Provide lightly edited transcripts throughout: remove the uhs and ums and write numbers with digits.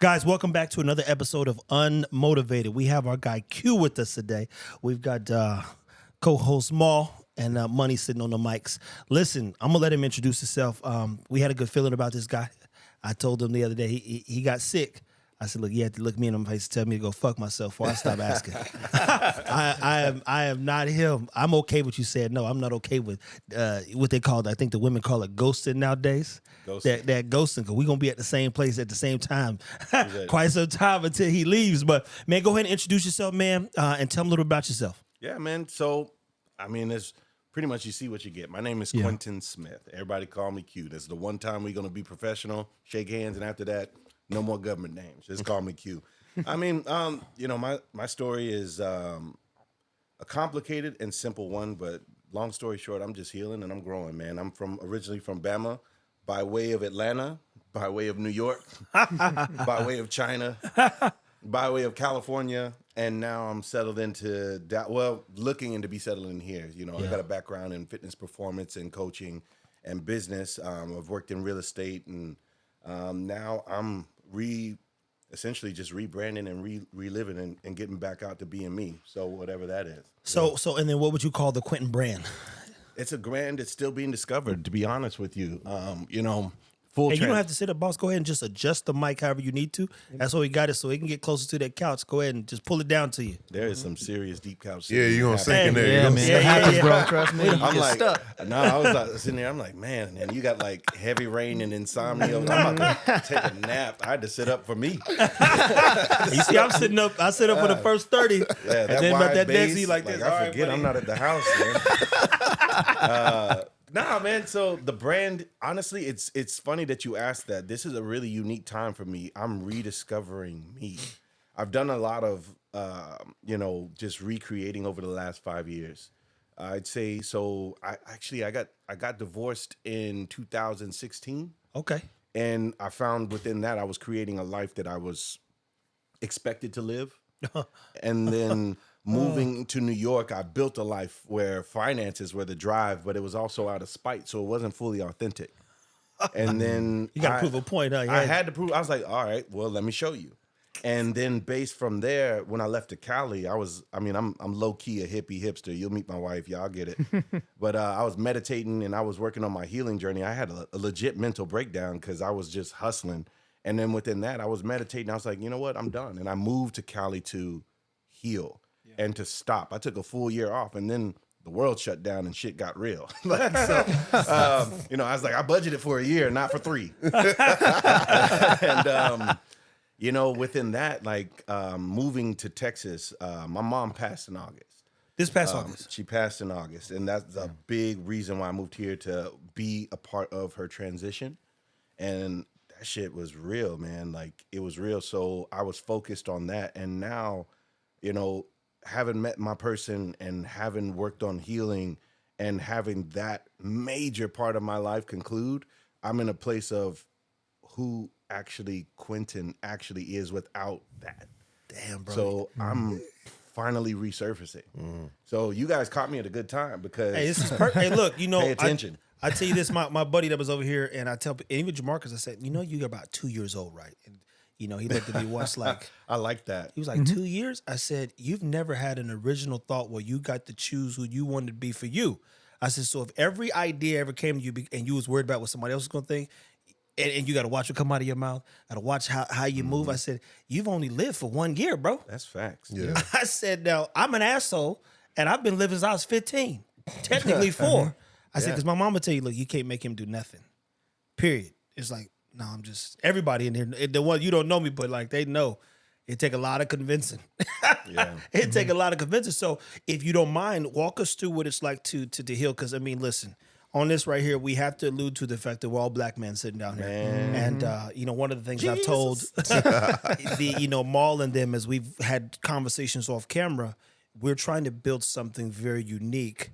Guys, welcome back to another episode of Unmotivated. We have our guy Q with us today. We've got co-host Maul and Money sitting on the mics. Listen, I'm going to let him introduce himself. We had a good feeling about this guy. I told him the other day he got sick. I said, look, you have to look me in the face and tell me to go fuck myself before I stop asking. I am not him. I'm okay with you saying no. I'm not okay with what they call, I think the women call it ghosting nowadays. Ghosting. That ghosting, because we're going to be at the same place at the same time quite some time until he leaves. But, man, go ahead and introduce yourself, man, and tell them a little about yourself. Yeah, man. So, I mean, it's pretty much you see what you get. My name is Quentin Smith. Everybody call me Q. That's the one time we're going to be professional, shake hands, and after that, no more government names. Just call me Q. I mean, my story is a complicated and simple one, but long story short, I'm just healing and I'm growing, man. I'm originally from Bama, by way of Atlanta, by way of New York, by way of China, by way of California, and now I'm settled into looking into be settled in here. You know, I got a background in fitness performance and coaching and business. I've worked in real estate, and now I'm essentially just rebranding and reliving and getting back out to being me. So whatever that is. So and then what would you call the Quentin brand? It's a brand that's still being discovered, to be honest with you. You don't have to sit up, boss. Go ahead and just adjust the mic however you need to. That's what we got it, so he can get closer to that couch. Go ahead and just pull it down to you. There is some serious deep couch. Yeah, you're going to sink in there. Yeah, man. It happens, bro. Trust me. I'm like, stuck. no, I was like, sitting there. I'm like, man, and you got like heavy rain and insomnia. I'm about to take a nap. I had to sit up for me. You see, I'm sitting up. I sit up for the first 30. Yeah, and then about that next, he like this. I forget I'm not at the house, man. Nah, man. So the brand, honestly, it's funny that you asked that. This is a really unique time for me. I'm rediscovering me. I've done a lot of, just recreating over the last 5 years. I'd say so. I got divorced in 2016. Okay. And I found within that I was creating a life that I was expected to live, and then. Moving to New York, I built a life where finances were the drive, but it was also out of spite, so it wasn't fully authentic. And then you got to prove a point, huh? I had to prove. I was like, all right, well, let me show you. And then based from there, when I left to Cali, I'm low key a hippie hipster. You'll meet my wife, y'all get it. But I was meditating and I was working on my healing journey. I had a legit mental breakdown because I was just hustling. And then within that, I was meditating. I was like, you know what? I'm done. And I moved to Cali to heal. And to stop. I took a full year off, and then the world shut down and shit got real. I was like, I budgeted for a year, not for 3. And, within that, moving to Texas, my mom passed in August. This past August? She passed in August, and that's a big reason why I moved here, to be a part of her transition. And that shit was real, man. Like, it was real. So I was focused on that, and now, having met my person and having worked on healing and having that major part of my life conclude, I'm in a place of who actually Quentin actually is without that. Damn, bro. So I'm finally resurfacing. So you guys caught me at a good time because hey, this is perfect. Hey, look, pay attention. I tell you this, my buddy that was over here, and I tell, and even Jamarcus, I said, you're about 2 years old, right? And he looked at me once like... I like that. He was like, 2 years? I said, you've never had an original thought where you got to choose who you wanted to be for you. I said, so if every idea ever came to you and you was worried about what somebody else was going to think, and you got to watch it come out of your mouth, got to watch how you move, I said, you've only lived for 1 year, bro. That's facts. Yeah. I said, now, I'm an asshole, and I've been living since I was 15, technically 4. I said, because my mama tell you, look, you can't make him do nothing, period. It's like, no, I'm just, everybody in here, the one, you don't know me, but like they know it take a lot of convincing. It take a lot of convincing. So if you don't mind, walk us through what it's like to heal. Because listen, on this right here, we have to allude to the fact that we're all black men sitting down here. And one of the things I've told Maul and them as we've had conversations off camera, we're trying to build something very unique.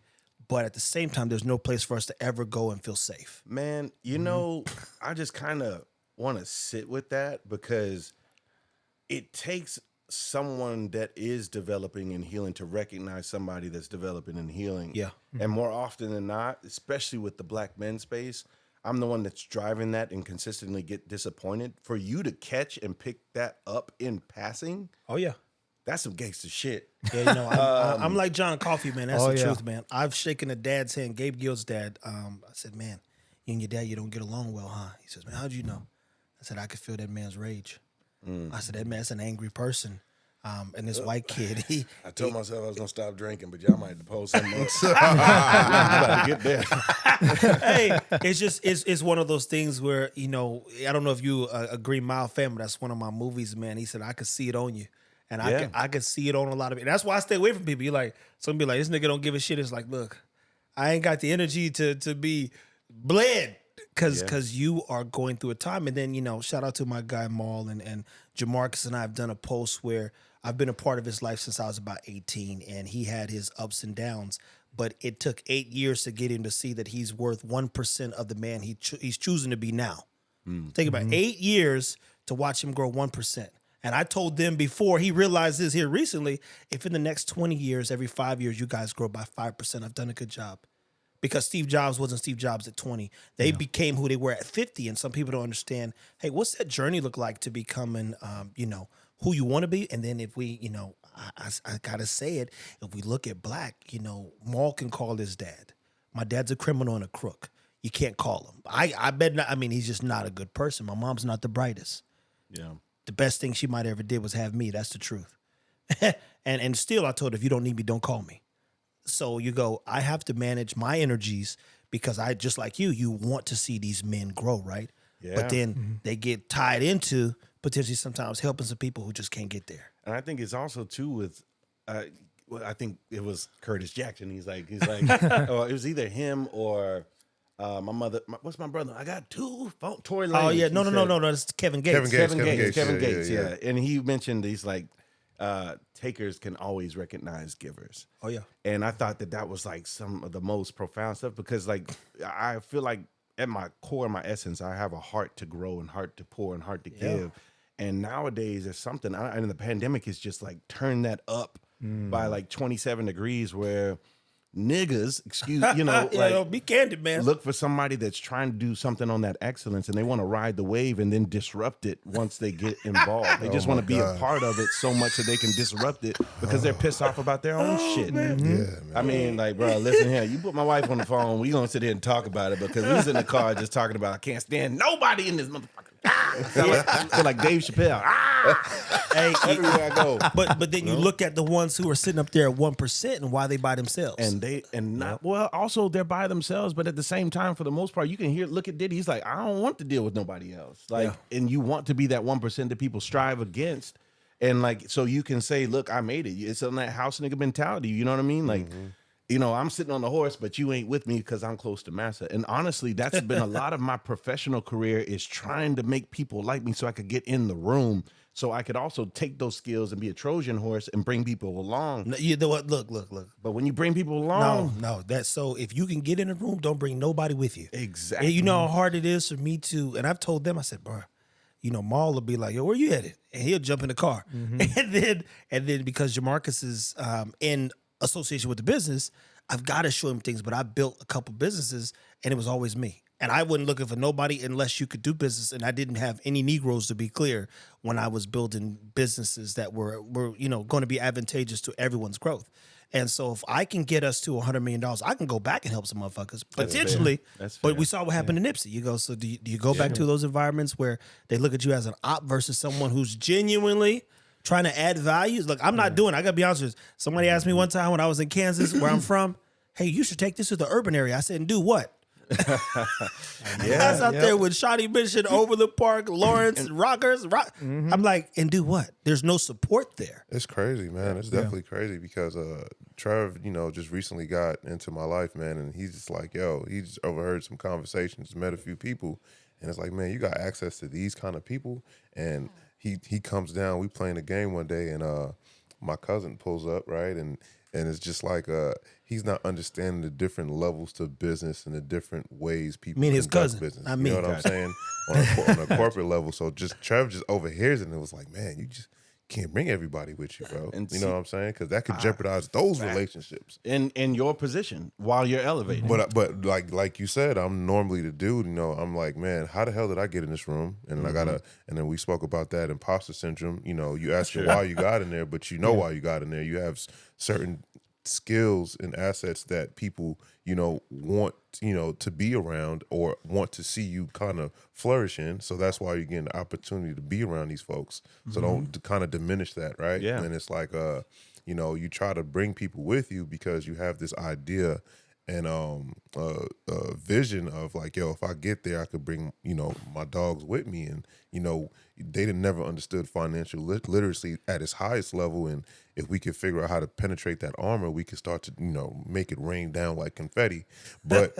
But at the same time, there's no place for us to ever go and feel safe. Man, I just kind of want to sit with that because it takes someone that is developing and healing to recognize somebody that's developing and healing. Yeah. And more often than not, especially with the black men space, I'm the one that's driving that and consistently get disappointed. For you to catch and pick that up in passing, Oh yeah. that's some gangster shit. Yeah, you know, I'm like John Coffey, man. That's the truth, man. I've shaken a dad's hand, Gabe Gill's dad. I said, man, you and your dad, you don't get along well, huh? He says, man, how'd you know? I said, I could feel that man's rage. I said, that man's an angry person. And this white kid, I told myself I was gonna stop drinking, but y'all might have to post something else. I'm about to get there. Hey, it's one of those things where, you know, I don't know if you agree, Mild Family, that's one of my movies, man. He said, I could see it on you. And I could see it on a lot of it. And that's why I stay away from people. You're like, some be like, this nigga don't give a shit. It's like, look, I ain't got the energy to be bled because you are going through a time. And then, you know, shout out to my guy Maul and Jamarcus and I have done a post where I've been a part of his life since I was about 18, and he had his ups and downs. But it took 8 years to get him to see that he's worth 1% of the man he's choosing to be now. Think about it. 8 years to watch him grow 1%. And I told them before he realized this here recently, if in the next 20 years, every 5 years, you guys grow by 5%, I've done a good job. Because Steve Jobs wasn't Steve Jobs at 20. They became who they were at 50. And some people don't understand, hey, what's that journey look like to becoming, you know, who you want to be? And then if we, you know, I got to say it, if we look at Black, you know, Maul can call his dad. My dad's a criminal and a crook. You can't call him. I bet not. I mean, he's just not a good person. My mom's not the brightest. Yeah. The best thing she might ever did was have me. That's the truth. and still, I told her, if you don't need me, don't call me. So you go, I have to manage my energies because I, just like you want to see these men grow, right? Yeah. But then they get tied into potentially sometimes helping some people who just can't get there. And I think it's also too with, well, I think it was Curtis Jackson. He's like, or it was either him or my mother. What's my brother? I got two. Tory Lanez. Oh yeah, no, that's Kevin Gates. Kevin Gates. Yeah. And he mentioned he's like, takers can always recognize givers. Oh yeah. And I thought that was like some of the most profound stuff because like I feel like at my core, my essence, I have a heart to grow and heart to pour and heart to give. And nowadays there's something, and the pandemic is just like turned that up by like 27 degrees where niggas, you know, like be candid, man. Look for somebody that's trying to do something on that excellence and they want to ride the wave and then disrupt it once they get involved. They just want to be a part of it so much that they can disrupt it because they're pissed off about their own shit. Yeah, man. I mean, like, bro, listen here. You put my wife on the phone, we gonna sit here and talk about it because we was in the car just talking about I can't stand nobody in this motherfucker. I feel like Dave Chappelle. Hey, everywhere I go. But then you look at the ones who are sitting up there at 1% and why they by themselves. Well, also they're by themselves, but at the same time, for the most part, you can look at Diddy. He's like, I don't want to deal with nobody else. Like, and you want to be that 1% that people strive against. And like, so you can say, look, I made it. It's on that house nigga mentality. You know what I mean? Like, you know, I'm sitting on the horse, but you ain't with me because I'm close to massa. And honestly, that's been a lot of my professional career is trying to make people like me so I could get in the room. So I could also take those skills and be a Trojan horse and bring people along. No, you know what? Look. But when you bring people along, no. That's so. If you can get in a room, don't bring nobody with you. Exactly. And you know how hard it is for me to. And I've told them, I said, bro, you know, Maul will be like, yo, where you headed? And he'll jump in the car. And then because Jamarcus is in association with the business, I've got to show him things. But I built a couple businesses, and it was always me. And I wasn't looking for nobody unless you could do business. And I didn't have any Negroes, to be clear, when I was building businesses that were you know, going to be advantageous to everyone's growth. And so if I can get us to $100 million, I can go back and help some motherfuckers potentially. That's fair. But we saw what happened to Nipsey. You go, so do you go back to those environments where they look at you as an op versus someone who's genuinely trying to add value? Look, I'm not doing it. I got to be honest with you. Somebody asked me one time when I was in Kansas, where I'm from, hey, you should take this to the urban area. I said, and do what? I was out there with Shawnee Mission, Overland Park, Lawrence, Rockers. I'm like, and do what? There's no support there. It's crazy, man. It's definitely crazy because Trevor, you know, just recently got into my life, man, and he's just like, yo, he just overheard some conversations, met a few people, and it's like, man, you got access to these kind of people, and he comes down, we playing a game one day, and my cousin pulls up, right, and it's just like he's not understanding the different levels to business and the different ways people his cousin, business. not you me. know what I'm saying? On a corporate level. So Trevor just overhears it and it was like, man, you just can't bring everybody with you, bro. And you know what I'm saying? Because that could jeopardize those relationships. in your position while you're elevating. But like you said, I'm normally the dude. You know, I'm like, man, how the hell did I get in this room? And and then we spoke about that imposter syndrome. You know, you ask why you got in there, but you know why you got in there. You have certain skills and assets that people, you know, want, you know, to be around or want to see you kind of flourish in. So that's why you're getting the opportunity to be around these folks. So don't kind of diminish that, right? Yeah. And it's like, you know, you try to bring people with you because you have this idea and vision of like, yo, if I get there, I could bring, you know, my dogs with me. And, you know, they never understood financial literacy at its highest level. And if we could figure out how to penetrate that armor, we could start to, you know, make it rain down like confetti. But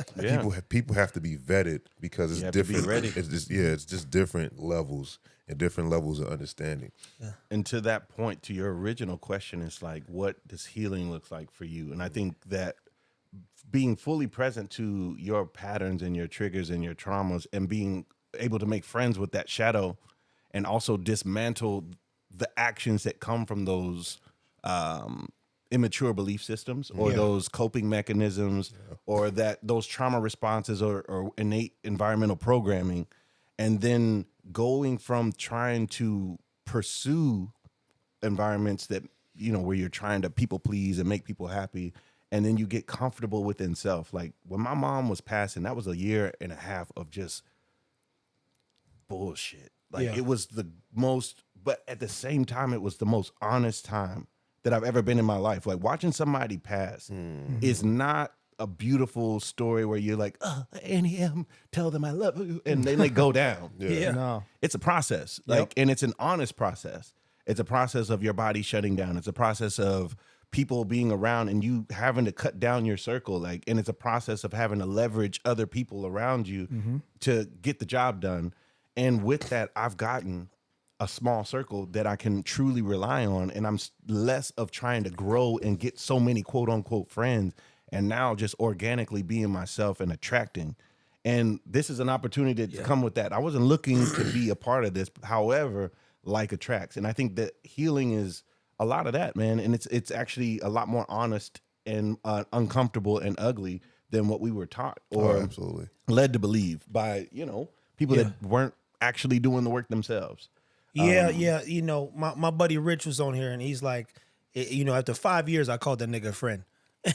people have to be vetted because it's different. It's just, it's just different levels and different levels of understanding. Yeah. And to that point, to your original question, it's like, what does healing look like for you? And I think that being fully present to your patterns and your triggers and your traumas and being able to make friends with that shadow and also dismantle the actions that come from those immature belief systems or those coping mechanisms or those trauma responses or innate environmental programming, and then going from trying to pursue environments that, you know, where you're trying to people please and make people happy, and then you get comfortable within self. Like when my mom was passing, that was a year and a half of just bullshit. Like it was the most, but at the same time, it was the most honest time that I've ever been in my life. Like watching somebody pass is not a beautiful story where you're like, oh, Annie M, tell them I love you, and then they go down. No. It's a process, like, and it's an honest process. It's a process of your body shutting down. It's a process of people being around and you having to cut down your circle, like, and it's a process of having to leverage other people around you to get the job done. And with that, I've gotten a small circle that I can truly rely on, and I'm less of trying to grow and get so many quote unquote friends, and now just organically being myself and attracting. And this is an opportunity to come with that. I wasn't looking to be a part of this, however, like attracts. And I think that healing is a lot of that, man. And it's actually a lot more honest and uncomfortable and ugly than what we were taught or absolutely led to believe by, you know, people that weren't actually doing the work themselves. You know, my buddy Rich was on here and he's like, you know, after 5 years, I called that nigga a friend.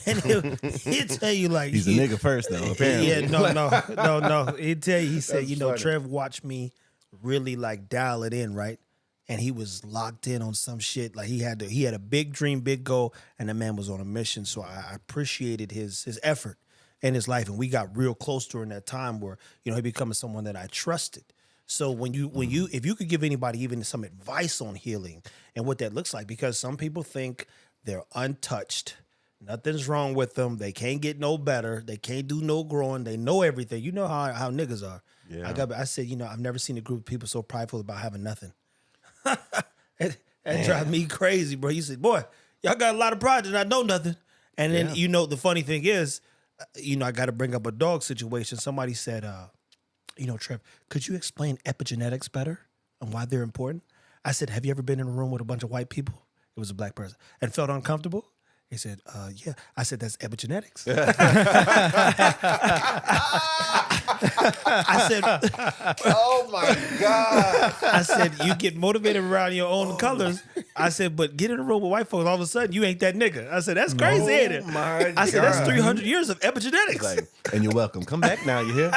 And he'll tell you like he's a nigga first though, apparently. Yeah, no. He'll tell you, he said, you know, Trev watched me really like dial it in, right? And he was locked in on some shit. Like he had a big dream, big goal, and the man was on a mission. So I appreciated his effort in his life. And we got real close during that time where, you know, he becoming someone that I trusted. So if you could give anybody even some advice on healing and what that looks like, because some people think they're untouched, nothing's wrong with them, they can't get no better, they can't do no growing, they know everything. You know how niggas are. Yeah. I said, you know, I've never seen a group of people so prideful about having nothing. That drives me crazy, bro. You said, boy, y'all got a lot of pride and I know nothing. And then, you know, the funny thing is, you know, I got to bring up a dog situation. Somebody said, you know, Trev, could you explain epigenetics better and why they're important? I said, have you ever been in a room with a bunch of white people? It was a black person. And felt uncomfortable? He said, yeah. I said, that's epigenetics. I said, oh my God. I said, you get motivated around your own colors. I said, but get in a room with white folks, all of a sudden you ain't that nigga. I said, that's crazy, ain't it? I said, that's 300 years of epigenetics. Like, and you're welcome. Come back now, you hear?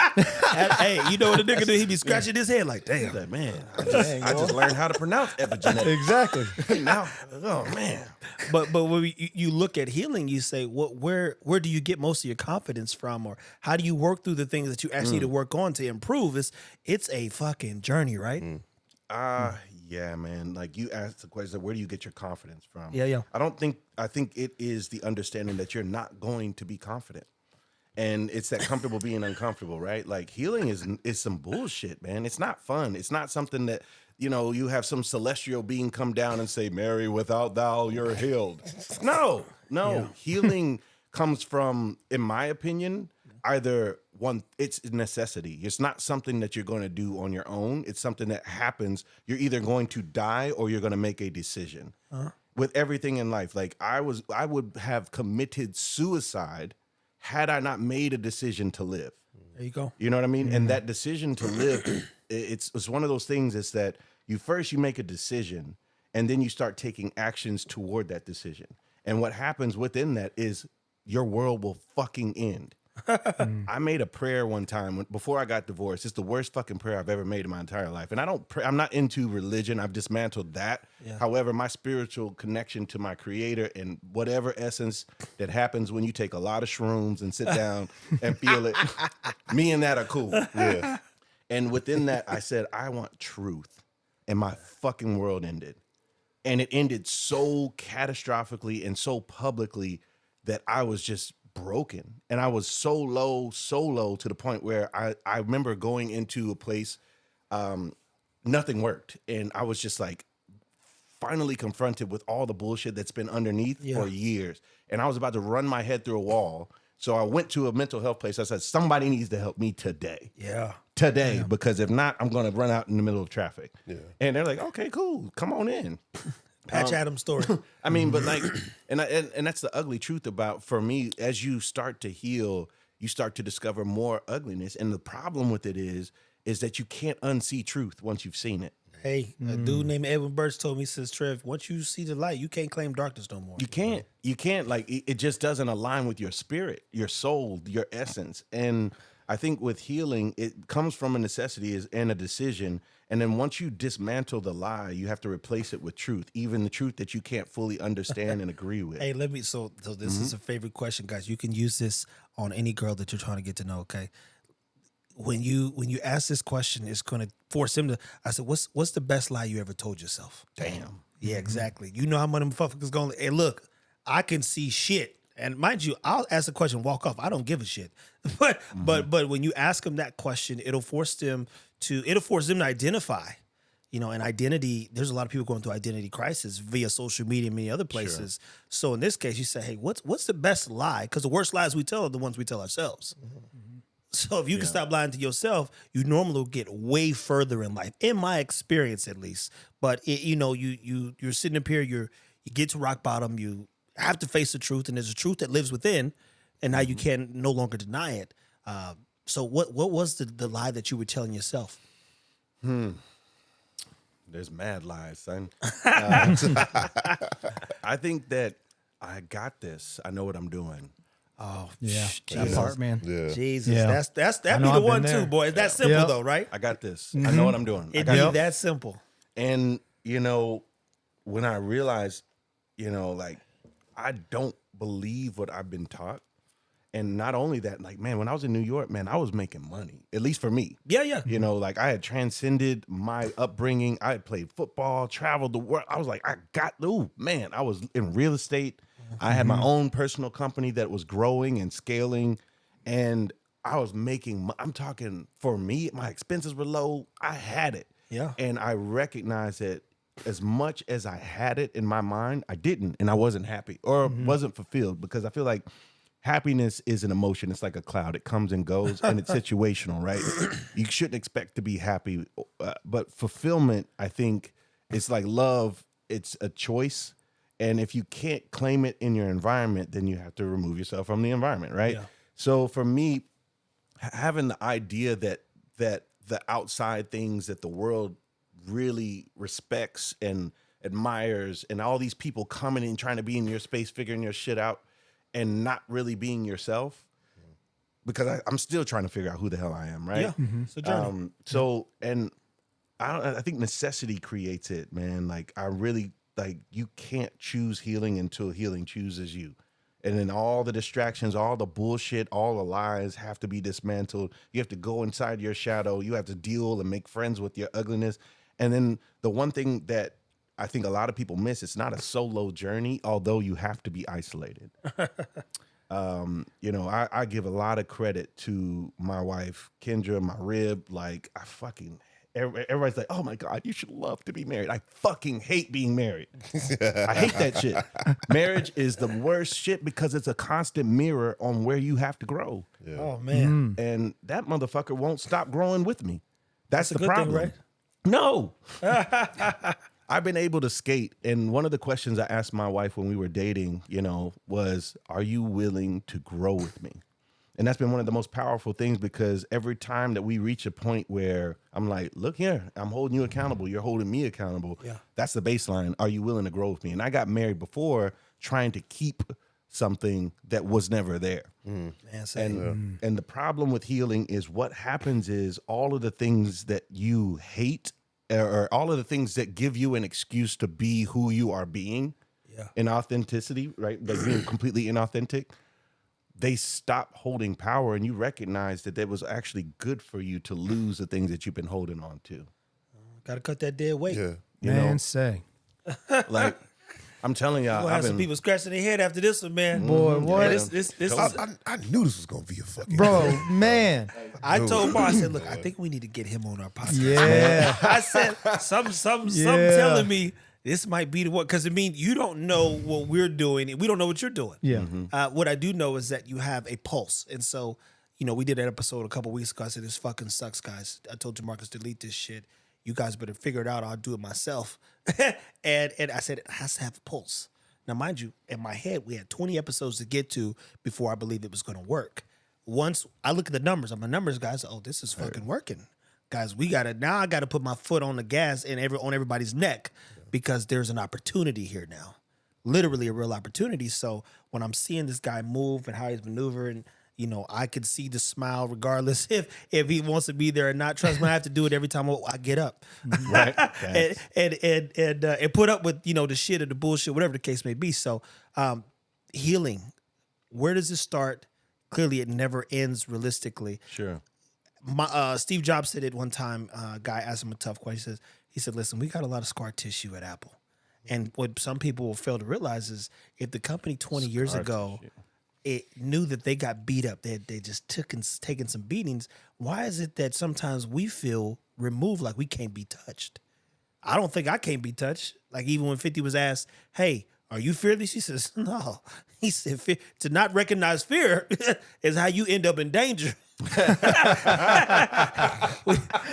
Hey, you know what the nigga do? He be scratching his head like, damn. Like, man, I just learned how to pronounce epigenetics. Exactly. Now, oh man. But when you look at healing, you say, where do you get most of your confidence from, or how do you work through the things that you actually need to work on to improve? It's a fucking journey, right? Yeah, man. Like you asked the question, where do you get your confidence from? Yeah. I think it is the understanding that you're not going to be confident. And it's that comfortable being uncomfortable, right? Like healing is some bullshit, man. It's not fun. It's not something that, you know, you have some celestial being come down and say, Mary, without thou, you're healed. No. Healing comes from, in my opinion, either it's a necessity. It's not something that you're going to do on your own. It's something that happens. You're either going to die or you're going to make a decision. With everything in life, like I would have committed suicide had I not made a decision to live. There you go. You know what I mean? And that decision to live, it's one of those things is that you make a decision and then you start taking actions toward that decision. And what happens within that is your world will fucking end. I made a prayer one time before I got divorced. It's the worst fucking prayer I've ever made in my entire life. And I'm not into religion. I've dismantled that. Yeah. However, my spiritual connection to my creator and whatever essence that happens when you take a lot of shrooms and sit down and feel it, me and that are cool. Yeah. And within that, I said, I want truth. And my fucking world ended. And it ended so catastrophically and so publicly that I was just broken. And I was so low to the point where I remember going into a place, nothing worked. And I was just like finally confronted with all the bullshit that's been underneath for years. And I was about to run my head through a wall. So I went to a mental health place. I said, somebody needs to help me today. Yeah. Today, Yeah. because if not, I'm going to run out in the middle of traffic. Yeah. And they're like, okay, cool. Come on in. Patch Adams story. I mean, but like, and that's the ugly truth about, for me, as you start to heal, you start to discover more ugliness. And the problem with it is that you can't unsee truth once you've seen it. Hey, a dude named Edwin Burks told me, says, Trev, once you see the light, you can't claim darkness no more. You can't. You can't. Like, it just doesn't align with your spirit, your soul, your essence. And I think with healing, it comes from a necessity and a decision. And then once you dismantle the lie, you have to replace it with truth, even the truth that you can't fully understand and agree with. Hey, so this is a favorite question, guys. You can use this on any girl that you're trying to get to know, okay? When you ask this question, it's going to force him to, I said, what's the best lie you ever told yourself? Damn. Yeah, exactly. You know how many motherfuckers going, hey, look, I can see shit. And mind you, I'll ask the question, walk off. I don't give a shit. But when you ask them that question, it'll force them to identify, and identity. There's a lot of people going through identity crisis via social media and many other places. Sure. So in this case, you say, hey, what's the best lie? Because the worst lies we tell are the ones we tell ourselves. So if you can stop lying to yourself, you normally will get way further in life, in my experience at least. But you're sitting up here, you get to rock bottom, you have to face the truth, and there's a truth that lives within, and now you can no longer deny it. So what was the lie that you were telling yourself? There's mad lies, son. I think that I got this. I know what I'm doing. Oh yeah, Jesus. That part, man. Yeah. Jesus, Yeah. that'd be know the I've one been too, there. boy. It's that simple though, right? I got this. I know what I'm doing. It'd I got be that simple. And, when I realized, like, I don't believe what I've been taught. And not only that, like, man, when I was in New York, man, I was making money, at least for me. Yeah. Like, I had transcended my upbringing. I had played football, traveled the world. I was like, I was in real estate. I had my own personal company that was growing and scaling. And I was I'm talking, for me, my expenses were low. I had it. Yeah. And I recognized that as much as I had it in my mind, I didn't. And I wasn't happy or wasn't fulfilled, because I feel like happiness is an emotion. It's like a cloud. It comes and goes, and it's situational, right? You shouldn't expect to be happy. But fulfillment, I think, is like love. It's a choice. And if you can't claim it in your environment, then you have to remove yourself from the environment, right? Yeah. So for me, having the idea that the outside things that the world really respects and admires, and all these people coming in trying to be in your space, figuring your shit out, and not really being yourself, because I'm still trying to figure out who the hell I am, right? Yeah, it's a journey. And I think necessity creates it, man. Like, I really, like, you can't choose healing until healing chooses you. And then all the distractions, all the bullshit, all the lies have to be dismantled. You have to go inside your shadow. You have to deal and make friends with your ugliness. And then the one thing that I think a lot of people miss, it's not a solo journey, although you have to be isolated. I give a lot of credit to my wife, Kendra, my rib. Like, I fucking everybody's like, oh my God, you should love to be married. I fucking hate being married. I hate that shit. Marriage is the worst shit because it's a constant mirror on where you have to grow. Yeah. Oh man, And that motherfucker won't stop growing with me. That's a the good thing, problem. right? No. I've been able to skate. And one of the questions I asked my wife when we were dating, was, are you willing to grow with me? And that's been one of the most powerful things because every time that we reach a point where I'm like, look here, I'm holding you accountable. You're holding me accountable. Yeah. That's the baseline. Are you willing to grow with me? And I got married before trying to keep something that was never there. Man, same. And the problem with healing is what happens is all of the things that you hate or all of the things that give you an excuse to be who you are being in authenticity, right? Like being completely inauthentic. They stop holding power and you recognize that it was actually good for you to lose the things that you've been holding on to. Got to cut that dead weight. Yeah. You know, say. like I'm telling y'all, We'll have some people scratching their head after this one, man. Boy, what? This is, I knew this was gonna be a fucking Bro, man. I told Mar, I said, look, I think we need to get him on our podcast. Yeah. I said, some Yeah. telling me this might be the one. Because, you don't know what we're doing. And we don't know what you're doing. Yeah. What I do know is that you have a pulse. And so, we did that episode a couple weeks ago. I said, this fucking sucks, guys. I told Jamarcus, delete this shit. You guys better figure it out. I'll do it myself. and I said, it has to have a pulse. Now, mind you, in my head, we had 20 episodes to get to before I believed it was going to work. Once I look at the numbers, I'm a numbers guy. So, this is fucking working. Guys, I got to put my foot on the gas and on everybody's neck because there's an opportunity here now. Literally a real opportunity. So when I'm seeing this guy move and how he's maneuvering, I can see the smile regardless if he wants to be there or not. Trust me, I have to do it every time I get up. right? and put up with, the shit or the bullshit, whatever the case may be. So healing, where does it start? Clearly, it never ends realistically. Sure. Steve Jobs said it one time. A guy asked him a tough question. He said, listen, we got a lot of scar tissue at Apple. And what some people will fail to realize is if the company 20 years ago, it knew that they got beat up, they just taken some beatings, why is it that sometimes we feel removed like we can't be touched? I don't think I can't be touched. Like even when 50 was asked, hey, are you fearless? He says, no. He said, to not recognize fear is how you end up in danger.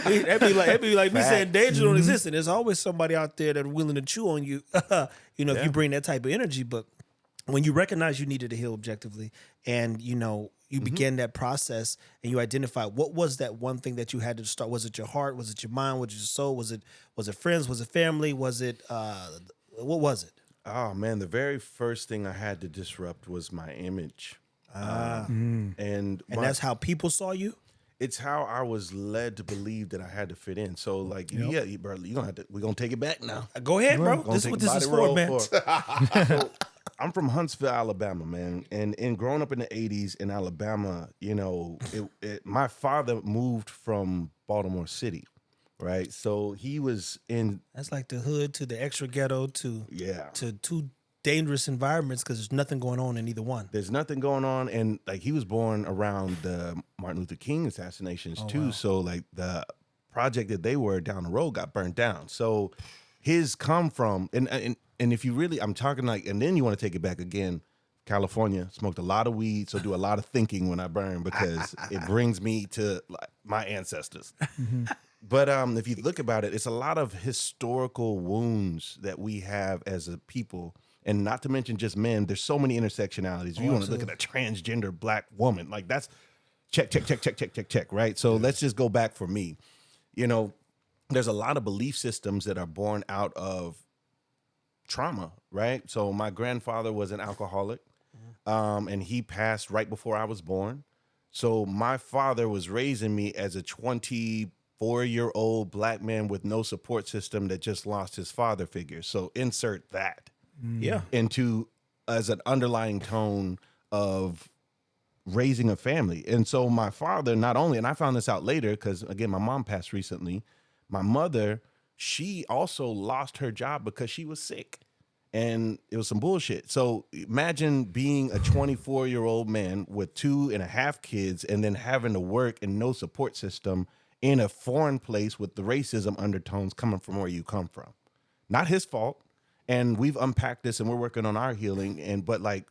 It'd be like me saying danger don't exist. And there's always somebody out there that's willing to chew on you, if you bring that type of energy. But when you recognize you needed to heal objectively and, you begin that process and you identify what was that one thing that you had to start? Was it your heart? Was it your mind? Was it your soul? Was it friends? Was it family? Was it, what was it? Oh man, the very first thing I had to disrupt was my image. And that's how people saw you? It's how I was led to believe that I had to fit in. So like, bro, we're gonna take it back now. Go ahead, bro. This is what this is for, man. So, I'm from Huntsville, Alabama, man. And growing up in the 80s in Alabama, my father moved from Baltimore City. Right, so he was in. That's like the hood to the extra ghetto to two dangerous environments because there's nothing going on in either one. There's nothing going on, and like he was born around the Martin Luther King assassinations too. Wow. So like the project that they were down the road got burnt down. So his come from and if you really, I'm talking like, and then you want to take it back again. California, smoked a lot of weed, so do a lot of thinking when I burn because it brings me to like, my ancestors. But if you look about it, it's a lot of historical wounds that we have as a people, and not to mention just men. There's so many intersectionalities. If you want to look at a transgender black woman, like that's check, right? So let's just go back for me. There's a lot of belief systems that are born out of trauma, right? So my grandfather was an alcoholic, and he passed right before I was born. So my father was raising me as a 24-year-old black man with no support system that just lost his father figure. So insert that into as an underlying tone of raising a family. And so my father not only, and I found this out later because, again, my mom passed recently. My mother, she also lost her job because she was sick. And it was some bullshit. So imagine being a 24-year-old man with 2.5 kids and then having to work and no support system in a foreign place with the racism undertones coming from where you come from. Not his fault. And we've unpacked this and we're working on our healing. But like,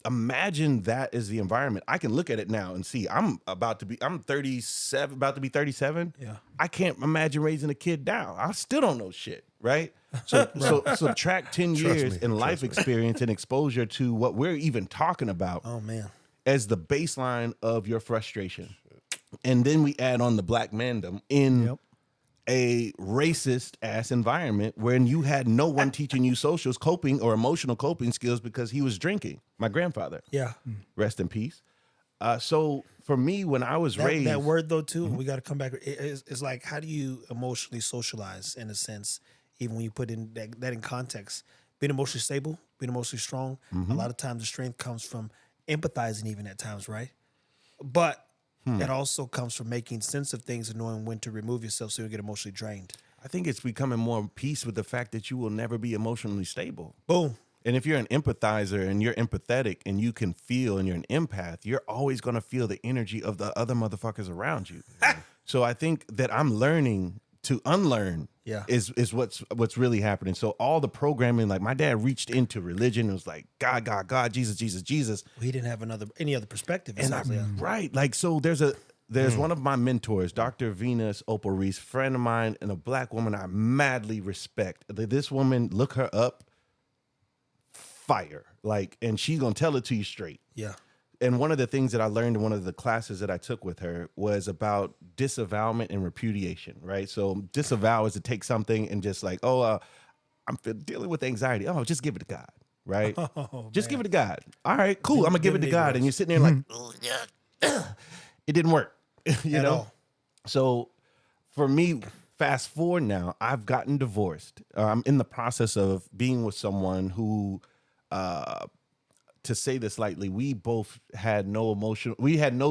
imagine that is the environment. I can look at it now and see I'm 37, about to be 37. Yeah. I can't imagine raising a kid down. I still don't know shit, right? So subtract 10 years in life experience and exposure to what we're even talking about. Oh man. As the baseline of your frustration. And then we add on the black mandem in a racist ass environment wherein you had no one teaching you social coping or emotional coping skills because he was drinking. My grandfather. Yeah. Rest in peace. So for me, when I was raised, that word though too, we got to come back. It's like, how do you emotionally socialize in a sense, even when you put in that in context, being emotionally stable, being emotionally strong. A lot of times the strength comes from empathizing even at times, right? But it also comes from making sense of things and knowing when to remove yourself so you don't get emotionally drained. I think it's becoming more peace with the fact that you will never be emotionally stable. Boom. And if you're an empathizer and you're empathetic and you can feel and you're an empath, you're always going to feel the energy of the other motherfuckers around you. So I think that I'm learning to unlearn is what's really happening. So all the programming, like my dad reached into religion and was like, God, God, God, Jesus, Jesus, Jesus. He didn't have any other perspective. And right. Like, so there's one of my mentors, Dr. Venus Opal Reese, friend of mine and a black woman I madly respect. This woman, look her up, fire. Like, and she's going to tell it to you straight. Yeah. And one of the things that I learned in one of the classes that I took with her was about disavowalment and repudiation, right? So disavow is to take something and just like, I'm dealing with anxiety. Oh, just give it to God, right? Just give it to God. All right, cool. I'm going to give it to God. And you're sitting there like, it didn't work, you know? So for me, fast forward now, I've gotten divorced. I'm in the process of being with someone who, to say this lightly, we both had no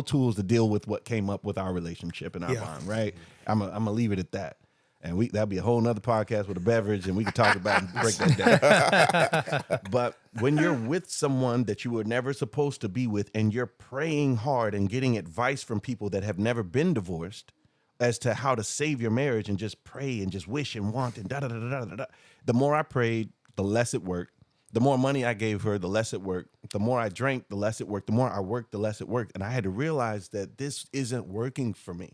tools to deal with what came up with our relationship and our bond, right? I'm gonna leave it at that. And that'll be a whole nother podcast with a beverage and we can talk about and break that down. But when you're with someone that you were never supposed to be with and you're praying hard and getting advice from people that have never been divorced as to how to save your marriage and just pray and just wish and want and da-da-da-da-da-da. The more I prayed, the less it worked. The more money I gave her, the less it worked. The more I drank, the less it worked. The more I worked, the less it worked. And I had to realize that this isn't working for me.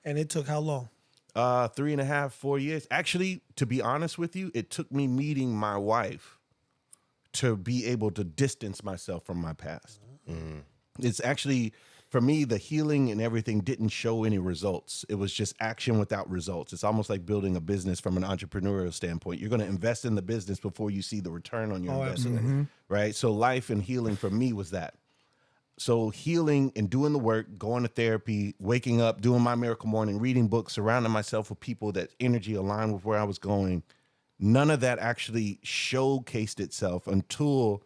And it took how long? 3.5, 4 years. Actually, to be honest with you, it took me meeting my wife to be able to distance myself from my past. It's actually, for me, the healing and everything didn't show any results. It was just action without results. It's almost like building a business from an entrepreneurial standpoint. You're going to invest in the business before you see the return on your investment, right? So life and healing for me was that. So healing and doing the work, going to therapy, waking up, doing my miracle morning, reading books, surrounding myself with people that energy aligned with where I was going. None of that actually showcased itself until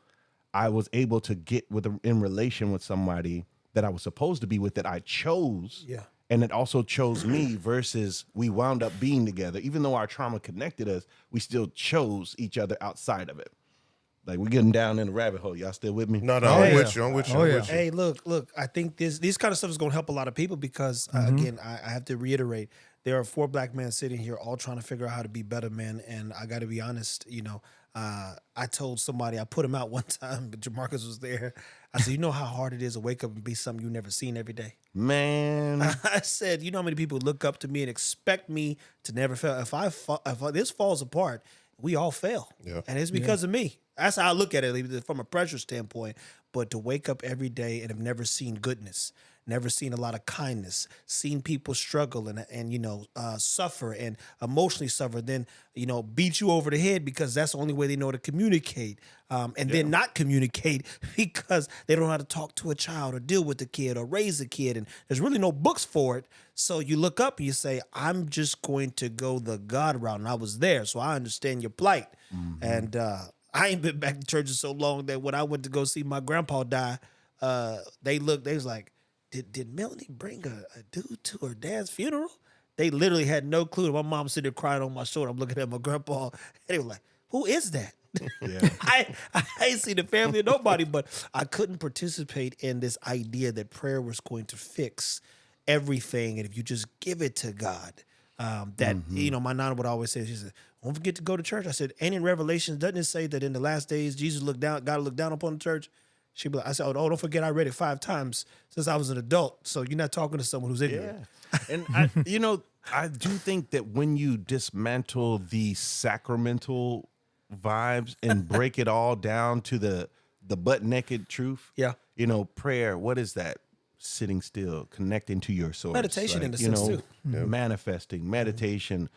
I was able to get in relation with somebody that I was supposed to be with, that I chose. Yeah. And it also chose me versus we wound up being together. Even though our trauma connected us, we still chose each other outside of it. Like, we're getting down in the rabbit hole. Y'all still with me? No, I'm with you. I'm with you. Hey, look. I think these kind of stuff is going to help a lot of people because, again, I have to reiterate, there are 4 black men sitting here all trying to figure out how to be better men. And I got to be honest, I told somebody, I put him out one time, but Jamarcus was there. I said, you know how hard it is to wake up and be something you've never seen every day? Man. I said, you know how many people look up to me and expect me to never fail? If this falls apart, we all fail. Yeah. And it's because of me. That's how I look at it from a pressure standpoint. But to wake up every day and have never seen goodness, never seen a lot of kindness, seen people struggle and suffer and emotionally suffer, then, beat you over the head because that's the only way they know to communicate. Then not communicate because they don't know how to talk to a child or deal with the kid or raise a kid. And there's really no books for it. So you look up and you say, I'm just going to go the God route. And I was there, so I understand your plight. Mm-hmm. And I ain't been back to church in so long that when I went to go see my grandpa die, they was like, did Melanie bring a dude to her dad's funeral? They literally had no clue. My mom sitting there crying on my shoulder. I'm looking at my grandpa, and they were like, who is that? Yeah. I ain't seen the family or nobody, but I couldn't participate in this idea that prayer was going to fix everything, and if you just give it to God, my nana would always say, she said, don't forget to go to church. I said, ain't in Revelation, doesn't it say that in the last days Jesus God looked down upon the church? She'd be like, I said, oh, don't forget I read it 5 times since I was an adult. So you're not talking to someone who's ignorant. Yeah. And I do think that when you dismantle the sacramental vibes and break it all down to the butt naked truth. Yeah. Prayer, what is that? Sitting still, connecting to your source. Meditation in a sense too. Manifesting, meditation,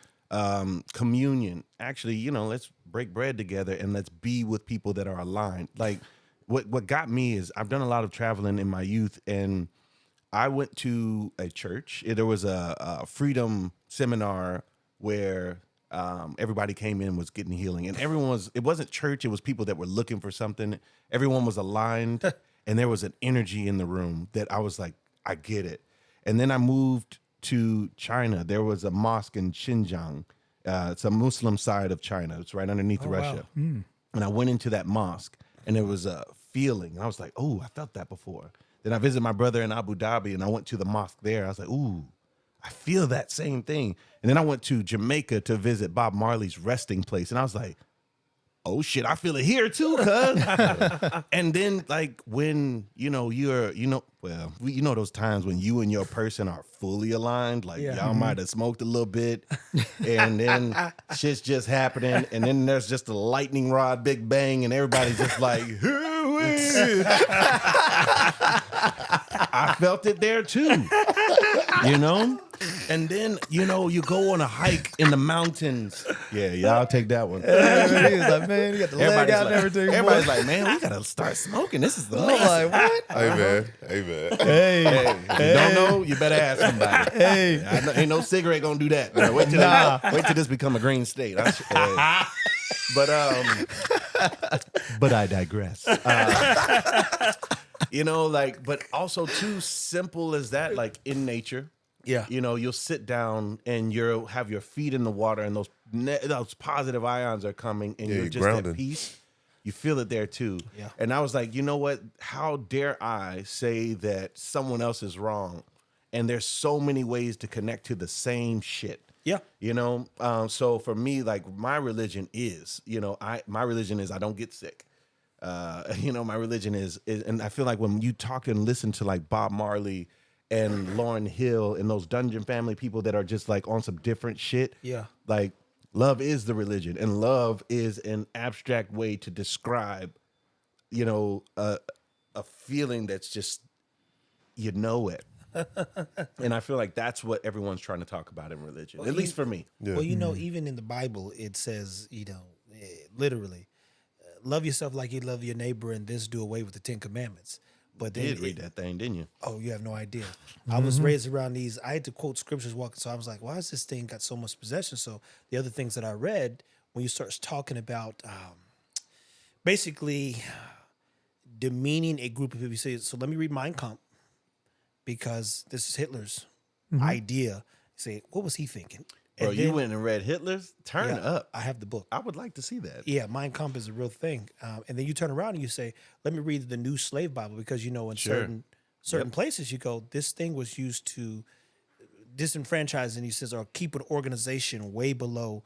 communion. Actually, let's break bread together and let's be with people that are aligned. Like what got me is I've done a lot of traveling in my youth, and I went to a church. There was a freedom seminar where everybody came in, was getting healing, and it wasn't church. It was people that were looking for something. Everyone was aligned, and there was an energy in the room that I was like, I get it. And then I moved to China. There was a mosque in Xinjiang. It's a Muslim side of China. It's right underneath Russia. Wow. And I went into that mosque, and there was a feeling. And I was like, oh, I felt that before. Then I visited my brother in Abu Dhabi, and I went to the mosque there. I was like, ooh, I feel that same thing. And then I went to Jamaica to visit Bob Marley's resting place, and I was like, oh shit, I feel it here too, cuz. And then like when, those times when you and your person are fully aligned, like y'all might have smoked a little bit, and then shit's just happening, and then there's just a lightning rod big bang, and everybody's just like, I felt it there too, And then, you go on a hike in the mountains. Yeah, y'all take that one. He was like, man, you got the leg out and everything. Everybody's like, man, we got to start smoking. This is the I'm like, what? Hey, man. Hey. You don't know, you better ask somebody. Hey. Ain't no cigarette going to do that. Wait till this become a green state. But I digress. But also too simple as that, like in nature. Yeah. You'll sit down and you'll have your feet in the water, and those positive ions are coming, and you're just grounded. at peace. You feel it there too. Yeah. And I was like, you know what? How dare I say that someone else is wrong? And there's so many ways to connect to the same shit. Yeah. So for me, like my religion is, my religion is I don't get sick. My religion is, and I feel like when you talk and listen to like Bob Marley and Lauryn Hill and those Dungeon Family people that are just like on some different shit. Yeah. Like love is the religion, and love is an abstract way to describe, a feeling that's just, it. And I feel like that's what everyone's trying to talk about in religion, at least for me. Yeah. Well, even in the Bible, it says, literally, love yourself like you love your neighbor, and this do away with the 10 Commandments. But You did read that thing, didn't you? Oh, you have no idea. I was raised around these. I had to quote scriptures walking, so I was like, why has this thing got so much possession? So the other things that I read, when you start talking about basically demeaning a group of people, you say, so let me read Mein Kampf, because this is Hitler's idea. Say, what was he thinking? Bro, you went and read Hitler's? Turn up. I have the book. I would like to see that. Yeah, Mein Kampf is a real thing. And then you turn around and you say, let me read the New Slave Bible, because, in certain places you go, this thing was used to disenfranchise, and he says, or keep an organization way below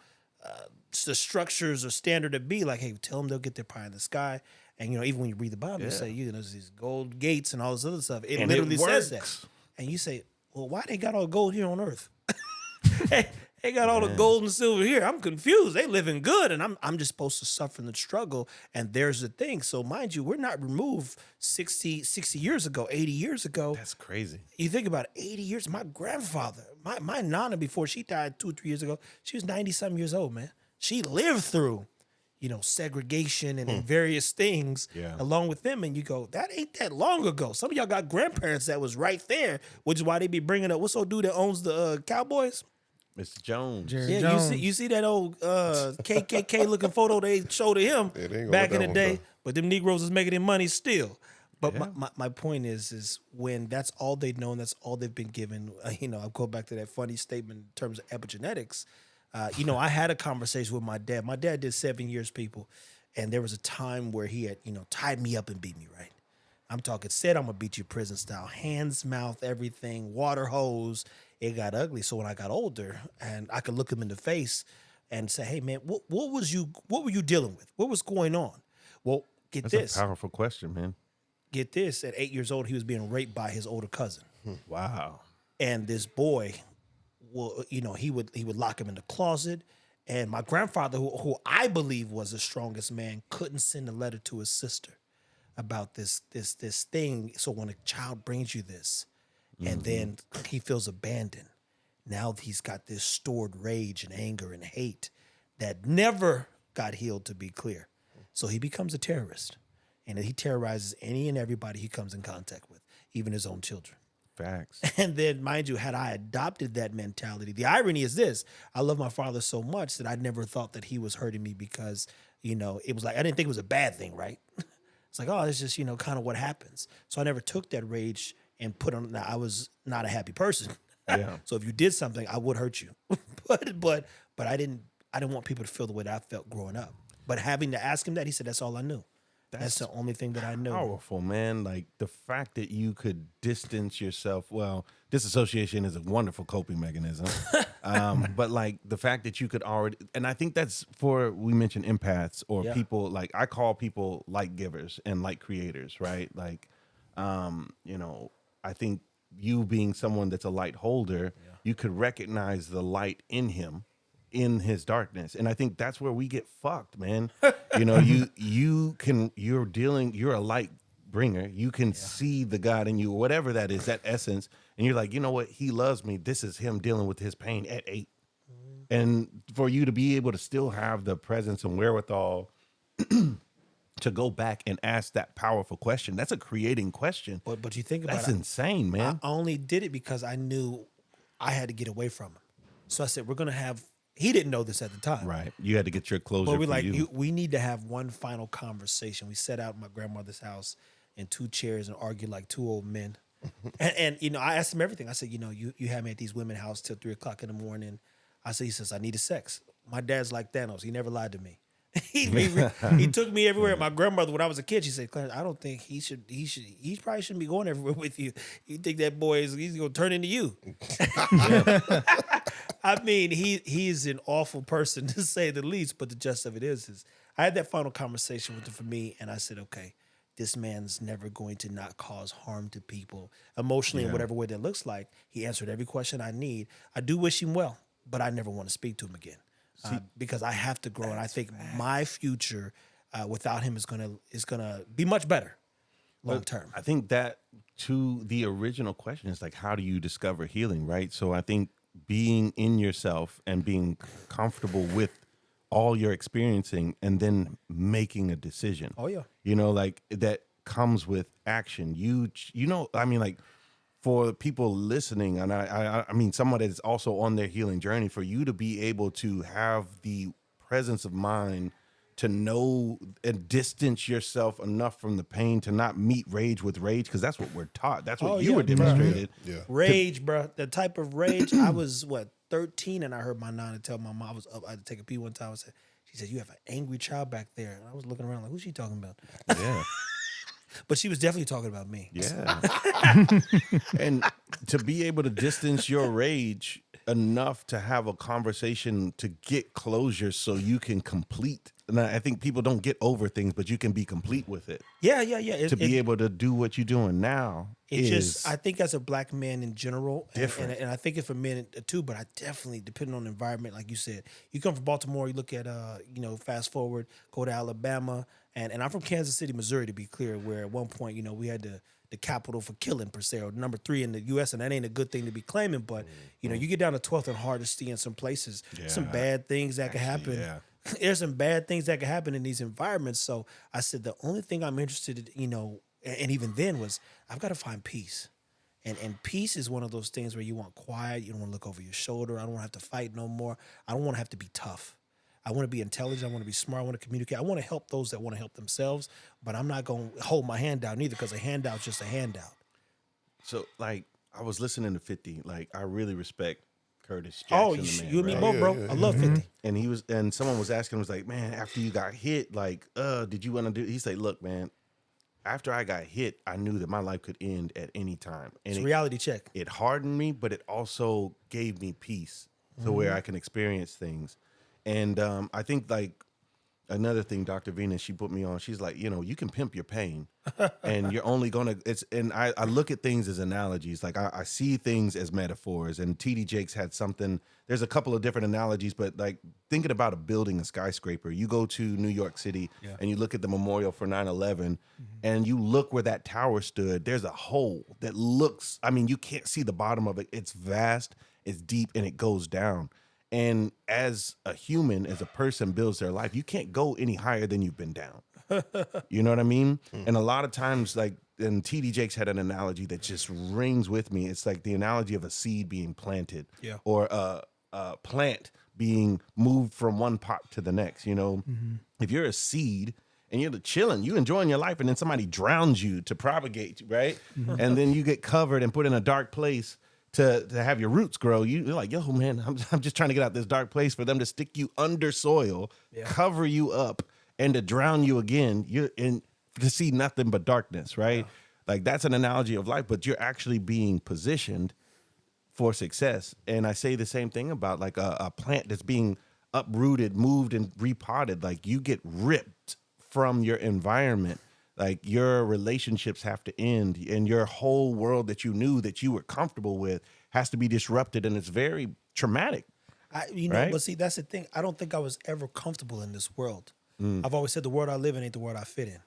the structures or standard to be like, hey, tell them they'll get their pie in the sky. And, even when you read the Bible, you say, there's these gold gates and all this other stuff. It literally says that. And you say, well, why they got all gold here on earth? They got all the gold and silver here. I'm confused. They living good, and I'm just supposed to suffer in the struggle. And there's the thing. So mind you, we're not removed 60 years ago, 80 years ago. That's crazy. You think about it, 80 years. My grandfather, my nana, before she died 2 or 3 years ago, she was 90-something years old, man. She lived through, segregation and various things along with them. And you go, that ain't that long ago. Some of y'all got grandparents that was right there, which is why they be bringing up, what's old dude that owns the Cowboys? Mr. Jones. Jerry Jones. You see that old KKK looking photo they showed of him back in the day, but them Negroes is making their money still. But my point is when that's all they know and that's all they've been given, I'll go back to that funny statement in terms of epigenetics. I had a conversation with my dad. My dad did 7 years, people, and there was a time where he had, tied me up and beat me, right? I'm talking said I'm gonna beat you prison style, hands, mouth, everything, water hose. It got ugly. So when I got older and I could look him in the face and say, hey man, what were you dealing with? What was going on? Well, That's this. a powerful question, man. Get this. At 8 years old, he was being raped by his older cousin. Wow. And this boy, well, he would lock him in the closet. And my grandfather, who I believe was the strongest man, couldn't send a letter to his sister about this thing. So when a child brings you this, and then he feels abandoned, now he's got this stored rage and anger and hate that never got healed, to be clear. So he becomes a terrorist, and he terrorizes any and everybody he comes in contact with, even his own children. Facts. And then, mind you, had I adopted that mentality, the irony is this: I love my father so much that I never thought that he was hurting me because, it was like, I didn't think it was a bad thing, right? It's like, oh, it's just, kind of what happens. So I never took that rage and put on. Now, I was not a happy person. Yeah. So if you did something, I would hurt you. but I didn't want people to feel the way that I felt growing up. But having to ask him that, he said, that's all I knew. That's the only thing that I knew. Powerful, man. Like the fact that you could distance yourself. Well, disassociation is a wonderful coping mechanism. But like the fact that you could already, and I think that's we mentioned empaths or people, like I call people light givers and light creators, right? Like, I think you being someone that's a light holder, you could recognize the light in him, in his darkness. And I think that's where we get fucked, man. You're a light bringer. You can see the God in you, or whatever that is, that essence. And you're like, you know what? He loves me. This is him dealing with his pain at 8. And for you to be able to still have the presence and wherewithal to go back and ask that powerful question, that's a creating question. But you think about that's it. insane, man. I only did it because I knew I had to get away from him. So I said, we're going to have, he didn't know this at the time. Right. You had to get your closure. But we're for like, you. we need to have one final conversation. We sat out at my grandmother's house in 2 chairs and argued like 2 old men. and I asked him everything. I said, you have me at these women's house till 3 o'clock in the morning. He says, I needed sex. My dad's like Thanos. He never lied to me. he took me everywhere. My grandmother, when I was a kid, she said, Clarence, I don't think he probably shouldn't be going everywhere with you. You think that boy he's going to turn into you. I mean, he's an awful person to say the least, but the gist of it is I had that final conversation with him for me, and I said, okay, this man's never going to not cause harm to people emotionally in whatever way that looks like. He answered every question I need. I do wish him well, but I never want to speak to him again. Because I have to grow, and I think my future without him is gonna be much better long term. I think that to the original question is like, how do you discover healing, right? So I think being in yourself and being comfortable with all you're experiencing, and then making a decision. Oh yeah, like that comes with action. I mean, like, for people listening, and I mean, someone that is also on their healing journey, for you to be able to have the presence of mind to know and distance yourself enough from the pain to not meet rage with rage, because that's what we're taught. That's what you were demonstrated. Yeah. Rage, bro. The type of rage. I was 13, and I heard my nana tell my mom I was up. I had to take a pee one time. She said, "You have an angry child back there." And I was looking around like, "Who's she talking about?" Yeah. But she was definitely talking about me. Yeah. And to be able to distance your rage enough to have a conversation to get closure so you can complete. And I think people don't get over things, but you can be complete with it. Yeah. To be able to do what you're doing now I think as a black man in general, different. And I think it's for men too, but I definitely, depending on the environment, like you said, you come from Baltimore, you look at, fast forward, go to Alabama, and I'm from Kansas City, Missouri, to be clear, where at one point, we had the capital for killing, per se, or number 3 in the U.S., and that ain't a good thing to be claiming, but, you get down to 12th and Hardesty in some places, some bad things that can happen. Yeah. There's some bad things that can happen in these environments. So I said, the only thing I'm interested in, and even then was, I've got to find peace. And peace is one of those things where you want quiet. You don't want to look over your shoulder. I don't want to have to fight no more. I don't want to have to be tough. I want to be intelligent. I want to be smart. I want to communicate. I want to help those that want to help themselves, but I'm not going to hold my hand out either, because a handout's just a handout. So, like, I was listening to 50. Like, I really respect Curtis Jackson. You and me both, bro. Yeah. I love 50. And someone was asking, was like, man, after you got hit, like, did you want to do? He said, look, man, after I got hit, I knew that my life could end at any time. And It's a reality check. It hardened me, but it also gave me peace to where I can experience things. And I think like another thing, Dr. Venus, she put me on, she's like, you know, you can pimp your pain and you're only going to, and I look at things as analogies. Like I see things as metaphors, and TD Jakes had something, there's a couple of different analogies, but like thinking about a building, a skyscraper, you go to New York City and you look at the memorial for 9/11 and you look where that tower stood, there's a hole that looks, I mean, you can't see the bottom of it. It's vast, it's deep, and it goes down. And as a human, as a person builds their life, you can't go any higher than you've been down. You know what I mean? And a lot of times, like, and TD Jakes had an analogy that just rings with me. It's like the analogy of a seed being planted, or a plant being moved from one pot to the next. You know, if you're a seed and you're chilling, you enjoying your life, and then somebody drowns you to propagate, right? And then you get covered and put in a dark place to have your roots grow. You're like, yo, man, I'm just trying to get out this dark place for them to stick you under soil, cover you up, and to drown you again. You're in to see nothing but darkness, right? Like that's an analogy of life, but you're actually being positioned for success. And I say the same thing about like a plant that's being uprooted, moved, and repotted. Like you get ripped from your environment. Like your relationships have to end, and your whole world that you knew that you were comfortable with has to be disrupted, and it's very traumatic. Right? But see, that's the thing. I don't think I was ever comfortable in this world. I've always said the world I live in ain't the world I fit in.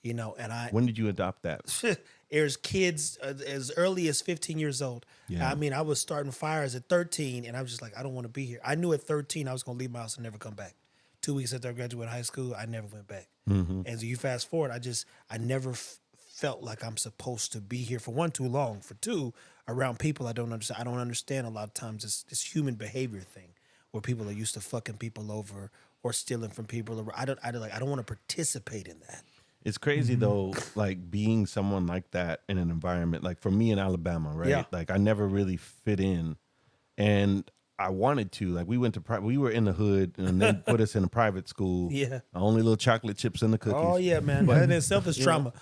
You know, and When did you adopt that? There's kids as early as 15 years old. Yeah. I mean, I was starting fires at 13, and I was just like, I don't want to be here. I knew at 13 I was going to leave my house and never come back. 2 weeks after I graduated high school, I never went back. And so you fast forward, I never felt like I'm supposed to be here, for one, too long, for two, around people I don't understand. I don't understand a lot of times this human behavior thing where people are used to fucking people over or stealing from people. Or I don't want to participate in that. It's crazy though, like being someone like that in an environment, like for me in Alabama, right? Yeah. Like I never really fit in, and I wanted to. Like we were in the hood, and they put us in a private school. Yeah. Only little chocolate chips in the cookies. Oh yeah, man. That in itself is trauma.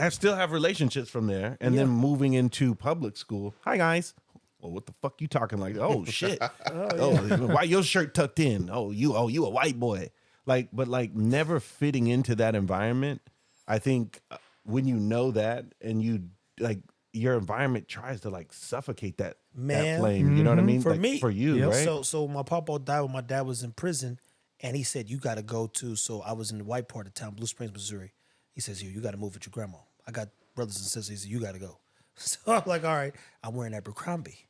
Still have relationships from there, and then moving into public school. Hi guys. Well, what the fuck you talking like? Oh shit. Why your shirt tucked in? Oh, you a white boy. Like, but like never fitting into that environment. I think when you know that, and you like your environment tries to like suffocate that flame. You know what I mean? For like, me, for you, right? So my papa died when my dad was in prison, and he said you got to go to. So I was in the white part of town, Blue Springs, Missouri. He says you got to move with your grandma. I got brothers and sisters. He said you got to go. So I'm like, all right. I'm wearing Abercrombie.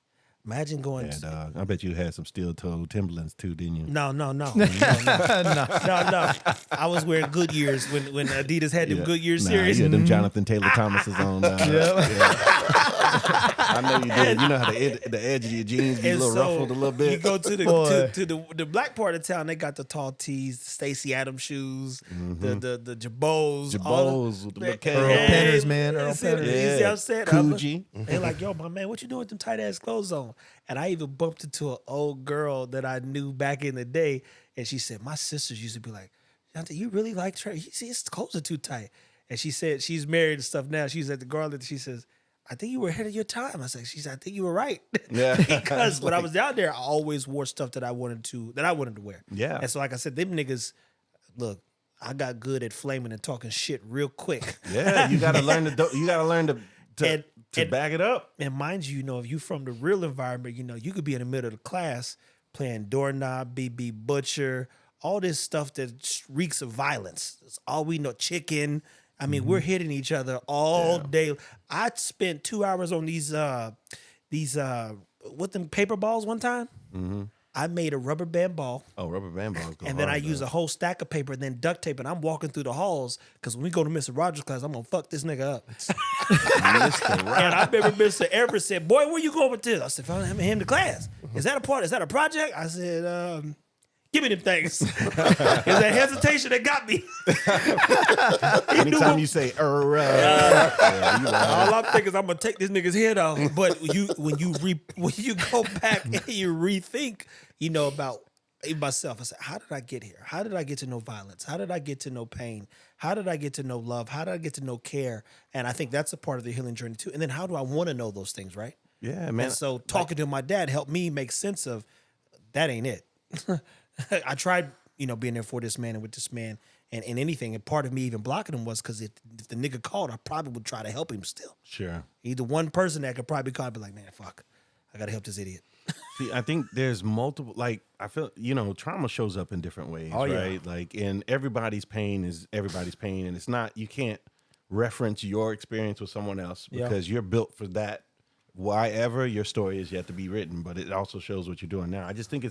Imagine going. Yeah, dog. I bet you had some steel-toed Timberlands too, didn't you? No. I was wearing Goodyears when Adidas had them Goodyear series. You had them Jonathan Taylor Thomas's on. I know you did. You know how the edge of your jeans be a little ruffled a little bit. You go to the black part of town, they got the tall tees, the Stacey Adams shoes, the Jabos. Jabos with the little Earl Penners, man. Earl You see what I'm saying? Coogee. They're like, yo, my man, what you doing with them tight ass clothes on? And I even bumped into an old girl that I knew back in the day, and she said, my sisters used to be like, Jonathan, you really like Trevor? You see, his clothes are too tight. And she said she's married and stuff now. She's at the Garland. She says, I think you were ahead of your time. I said, she said, I think you were right. Yeah. Because when I was down there, I always wore stuff that I wanted to wear. Yeah. And so, like I said, them niggas, look, I got good at flaming and talking shit real quick. Yeah, you gotta learn to back it up. And mind you, if you from the real environment, you could be in the middle of the class playing doorknob, BB Butcher, all this stuff that reeks of violence. That's all we know. Chicken. I mean, we're hitting each other all day. I spent 2 hours on these with them paper balls one time. I made a rubber band ball. Oh, rubber band balls. And then I use a whole stack of paper and then duct tape, and I'm walking through the halls because when we go to Mr. Rogers' class, I'm gonna fuck this nigga up. And I remember Mr. Everett said, "Boy, where you going with this?" I said, "I'm him to class. Is that a part? Is that a project?" I said, "Give me them things." It's that hesitation that got me. Anytime you say, all I'm thinking is I'm gonna take this nigga's head off. But when you go back and you rethink, about even myself. I said, how did I get here? How did I get to know violence? How did I get to know pain? How did I get to know love? How did I get to know care? And I think that's a part of the healing journey too. And then how do I want to know those things, right? Yeah, man. And so talking to my dad helped me make sense of that ain't it. I tried, being there for this man and with this man and anything. And part of me even blocking him was because if the nigga called, I probably would try to help him still. Sure. He's the one person that could probably call and be like, man, fuck, I got to help this idiot. See, I think there's multiple, like, I feel, trauma shows up in different ways, Oh, yeah. right? Like, and everybody's pain is everybody's pain. And it's not, you can't reference your experience with someone else because you're built for that. Why ever your story is yet to be written, but it also shows what you're doing now. I just think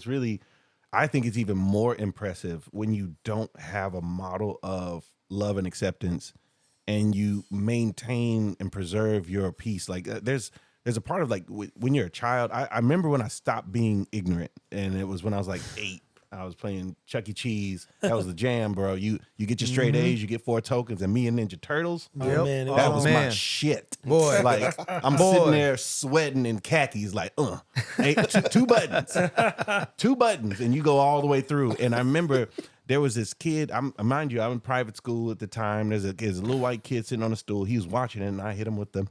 I think it's even more impressive when you don't have a model of love and acceptance and you maintain and preserve your peace. Like there's a part of like when you're a child, I remember when I stopped being ignorant, and it was when I was like 8. I was playing Chuck E. Cheese. That was the jam, bro. You get your straight A's, you get 4 tokens, and me and Ninja Turtles. Oh, man. That was my man. shit. Boy. Like I'm sitting there sweating in khakis, like, hey, two buttons. 2 buttons, and you go all the way through. And I remember there was this kid, mind you, I'm in private school at the time. There's a little white kid sitting on a stool. He was watching it, and I hit him with the,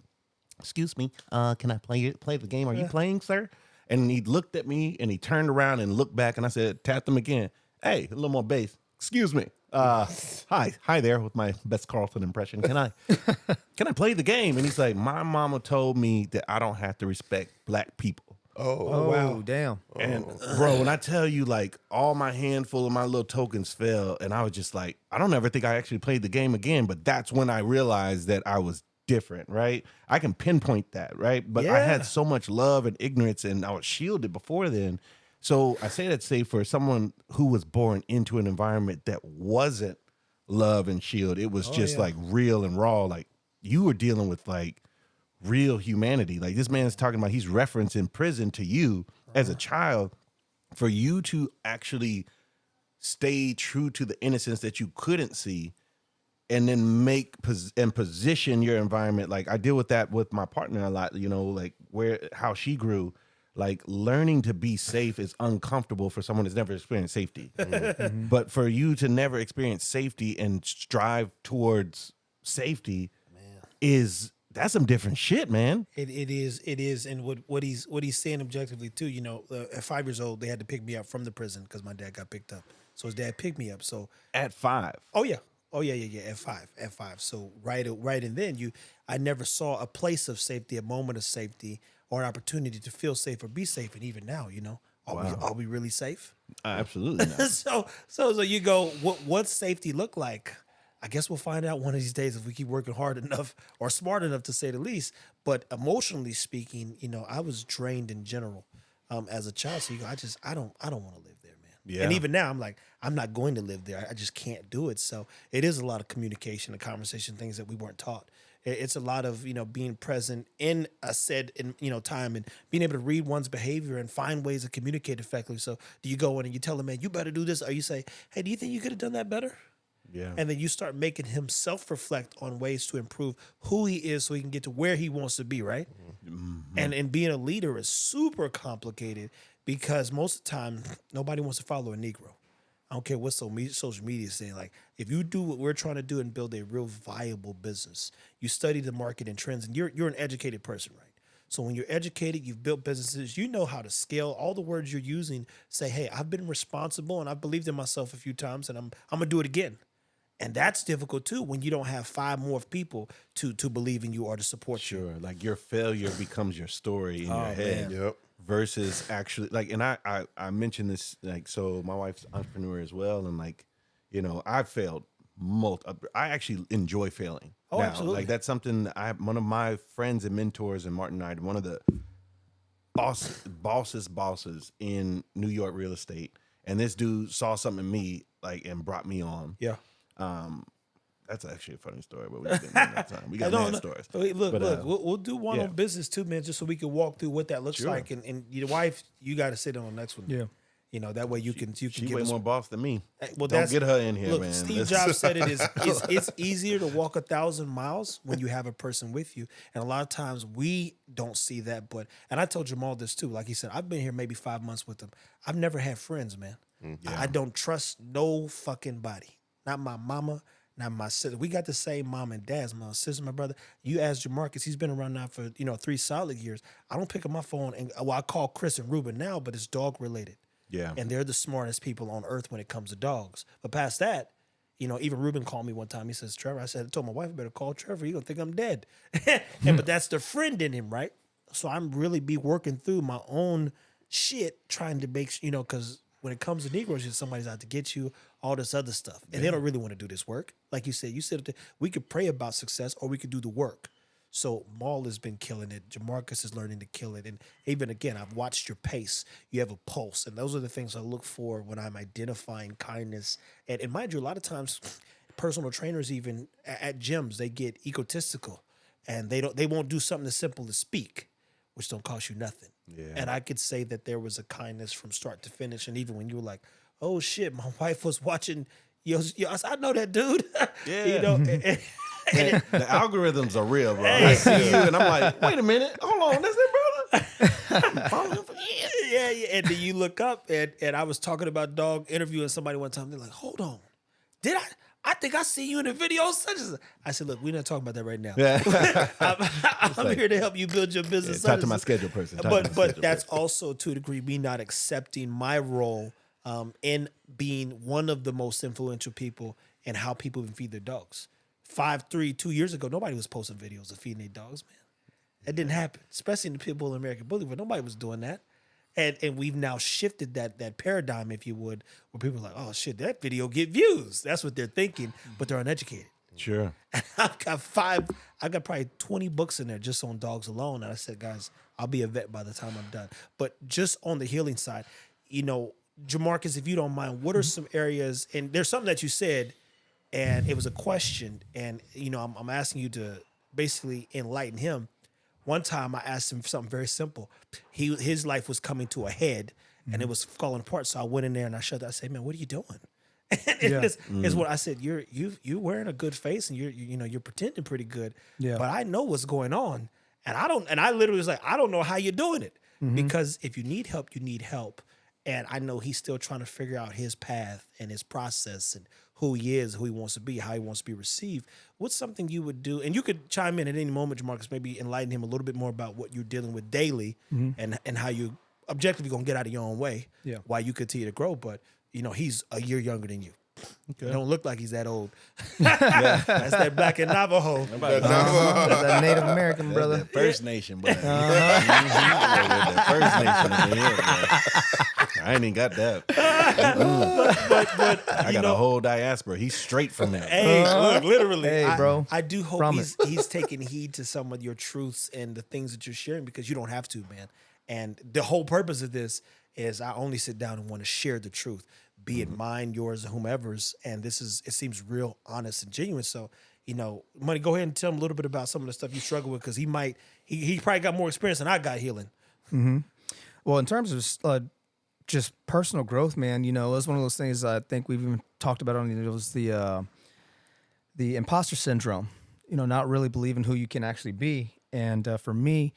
excuse me, can I play the game? Are you playing, sir? And he looked at me and he turned around and looked back, and I said, tapped him again. Hey, a little more bass. Excuse me. Hi there with my best Carlton impression. Can I play the game? And he's like, my mama told me that I don't have to respect black people. Oh, wow. Damn. And bro, when I tell you, like, all my handful of my little tokens fell, and I was just like, I don't ever think I actually played the game again. But that's when I realized that I was different, right? I can pinpoint that, right? But I had so much love and ignorance, and I was shielded before then. So I say that to say for someone who was born into an environment that wasn't love and shield, it was just like real and raw. Like you were dealing with like real humanity. Like this man is talking about, he's referencing prison to you as a child, for you to actually stay true to the innocence that you couldn't see, and then position your environment. Like I deal with that with my partner a lot, like how she grew. Like learning to be safe is uncomfortable for someone that's never experienced safety. Mm-hmm. But for you to never experience safety and strive towards safety, that's some different shit, man. It is. And what he's saying objectively too, at 5 years old, they had to pick me up from the prison because my dad got picked up. So his dad picked me up. So at 5. Oh yeah. At 5. So right. And then I never saw a place of safety, a moment of safety, or an opportunity to feel safe or be safe. And even now, are we really safe? Absolutely not. so you go, what's safety look like? I guess we'll find out one of these days if we keep working hard enough or smart enough, to say the least. But emotionally speaking, I was drained in general as a child. So I don't want to live there, man. Yeah. And even now, I'm like, I'm not going to live there. I just can't do it. So it is a lot of communication and conversation, things that we weren't taught. It's a lot of, being present in a said, time, and being able to read one's behavior and find ways to communicate effectively. So do you go in and you tell a man, you better do this? Or you say, hey, do you think you could have done that better? Yeah. And then you start making him self-reflect on ways to improve who he is so he can get to where he wants to be, right? Mm-hmm. And being a leader is super complicated because most of the time, nobody wants to follow a Negro. I don't care what social media is saying. Like, if you do what we're trying to do and build a real viable business, you study the market and trends, and you're an educated person, right? So when you're educated, you've built businesses, you know how to scale. All the words you're using say, hey, I've been responsible and I've believed in myself a few times, and I'm going to do it again. And that's difficult, too, when you don't have 5 more people to believe in you or to support you. Sure. Like, your failure becomes your story in your head. Man. Yep. Versus actually, like, and I mentioned this, like, so my wife's an entrepreneur as well, and like, I've failed I actually enjoy failing. Oh, now. absolutely. Like that's something one of my friends and mentors, and Martin and I, one of the bosses in New York real estate, and this dude saw something in me, like, and brought me on. Yeah. That's actually a funny story, but we didn't that time. We got mad stories. Look, we'll do one on business too, man, just so we can walk through what that looks like. And your wife, you got to sit on the next one. Yeah. That way you can She's give way us more boss than me. Well, don't get her in here, look, man. Steve Jobs said it's easier to walk 1,000 miles when you have a person with you. And a lot of times we don't see that. And I told Jamal this too. Like he said, I've been here maybe 5 months with him. I've never had friends, man. I don't trust no fucking body. Not my mama, not my sister. We got the same mom and dad's, my sister, my brother. You ask Jamarcus, he's been around now for 3 solid years. I don't pick up my phone and I call Chris and Ruben now, but it's dog related. Yeah. And they're the smartest people on earth when it comes to dogs. But past that, even Ruben called me one time. He says, Trevor, I told my wife, I better call Trevor. You're going to think I'm dead. But that's the friend in him, right? So I'm really be working through my own shit, trying to make, because when it comes to Negroes, somebody's out to get you, all this other stuff. And they don't really want to do this work. Like you said, we could pray about success or we could do the work. So Maul has been killing it. Jamarcus is learning to kill it. And even again, I've watched your pace. You have a pulse. And those are the things I look for when I'm identifying kindness. And mind you, a lot of times personal trainers, even at gyms, they get egotistical and they won't do something as simple as speak, which don't cost you nothing. Yeah. And I could say that there was a kindness from start to finish. And even when you were like, oh shit, my wife was watching, I said, I know that dude. Yeah. And the algorithms are real, bro. I see you, and I'm like, wait a minute, hold on, that's it, brother. Follow him for years. Yeah. And then you look up, and I was talking about dog interviewing somebody one time. They're like, hold on, did I think I see you in a video such as. I said, look, we're not talking about that right now. Yeah. I'm here to help you build your business. Talk to my schedule person. But that's also to a degree me not accepting my role in being one of the most influential people in how people even feed their dogs. 2 years ago, nobody was posting videos of feeding their dogs, man. That didn't happen, especially in the Pitbull and American Bully, but nobody was doing that. And we've now shifted that paradigm, if you would, where people are like, oh, shit, that video get views. That's what they're thinking, but they're uneducated. Sure. And I've got probably 20 books in there just on dogs alone. And I said, guys, I'll be a vet by the time I'm done. But just on the healing side, Jamarcus, if you don't mind, what are some areas, and there's something that you said, and it was a question, and I'm asking you to basically enlighten him. One time I asked him something very simple. His life was coming to a head, and it was falling apart. So I went in there and I shut that. I said, "Man, what are you doing?" And it's what I said. You're wearing a good face, and you're pretending pretty good. Yeah. But I know what's going on, and I don't. And I literally was like, I don't know how you're doing it, because if you need help, you need help. And I know he's still trying to figure out his path and his process and who he is, who he wants to be, how he wants to be received. What's something you would do? And you could chime in at any moment, Jamarcus, maybe enlighten him a little bit more about what you're dealing with daily and how you objectively going to get out of your own way while you continue to grow. But, he's a year younger than you. Okay. Don't look like he's that old. That's that black and Navajo. That's that Native American brother. That First Nation, brother. That First Nation in here, bro. I ain't even got that. But I got a whole diaspora. He's straight from that. Hey, look, literally. Hey, bro. I do hope he's taking heed to some of your truths and the things that you're sharing, because you don't have to, man. And the whole purpose of this is I only sit down and want to share the truth, be it mine, yours, or whomever's. And it seems real, honest, and genuine. So, Money, go ahead and tell him a little bit about some of the stuff you struggle with, because he probably got more experience than I got healing. Mm-hmm. Well, in terms of just personal growth, man, it's one of those things I think we've even talked about on it was the impostor syndrome, not really believing who you can actually be. And for me,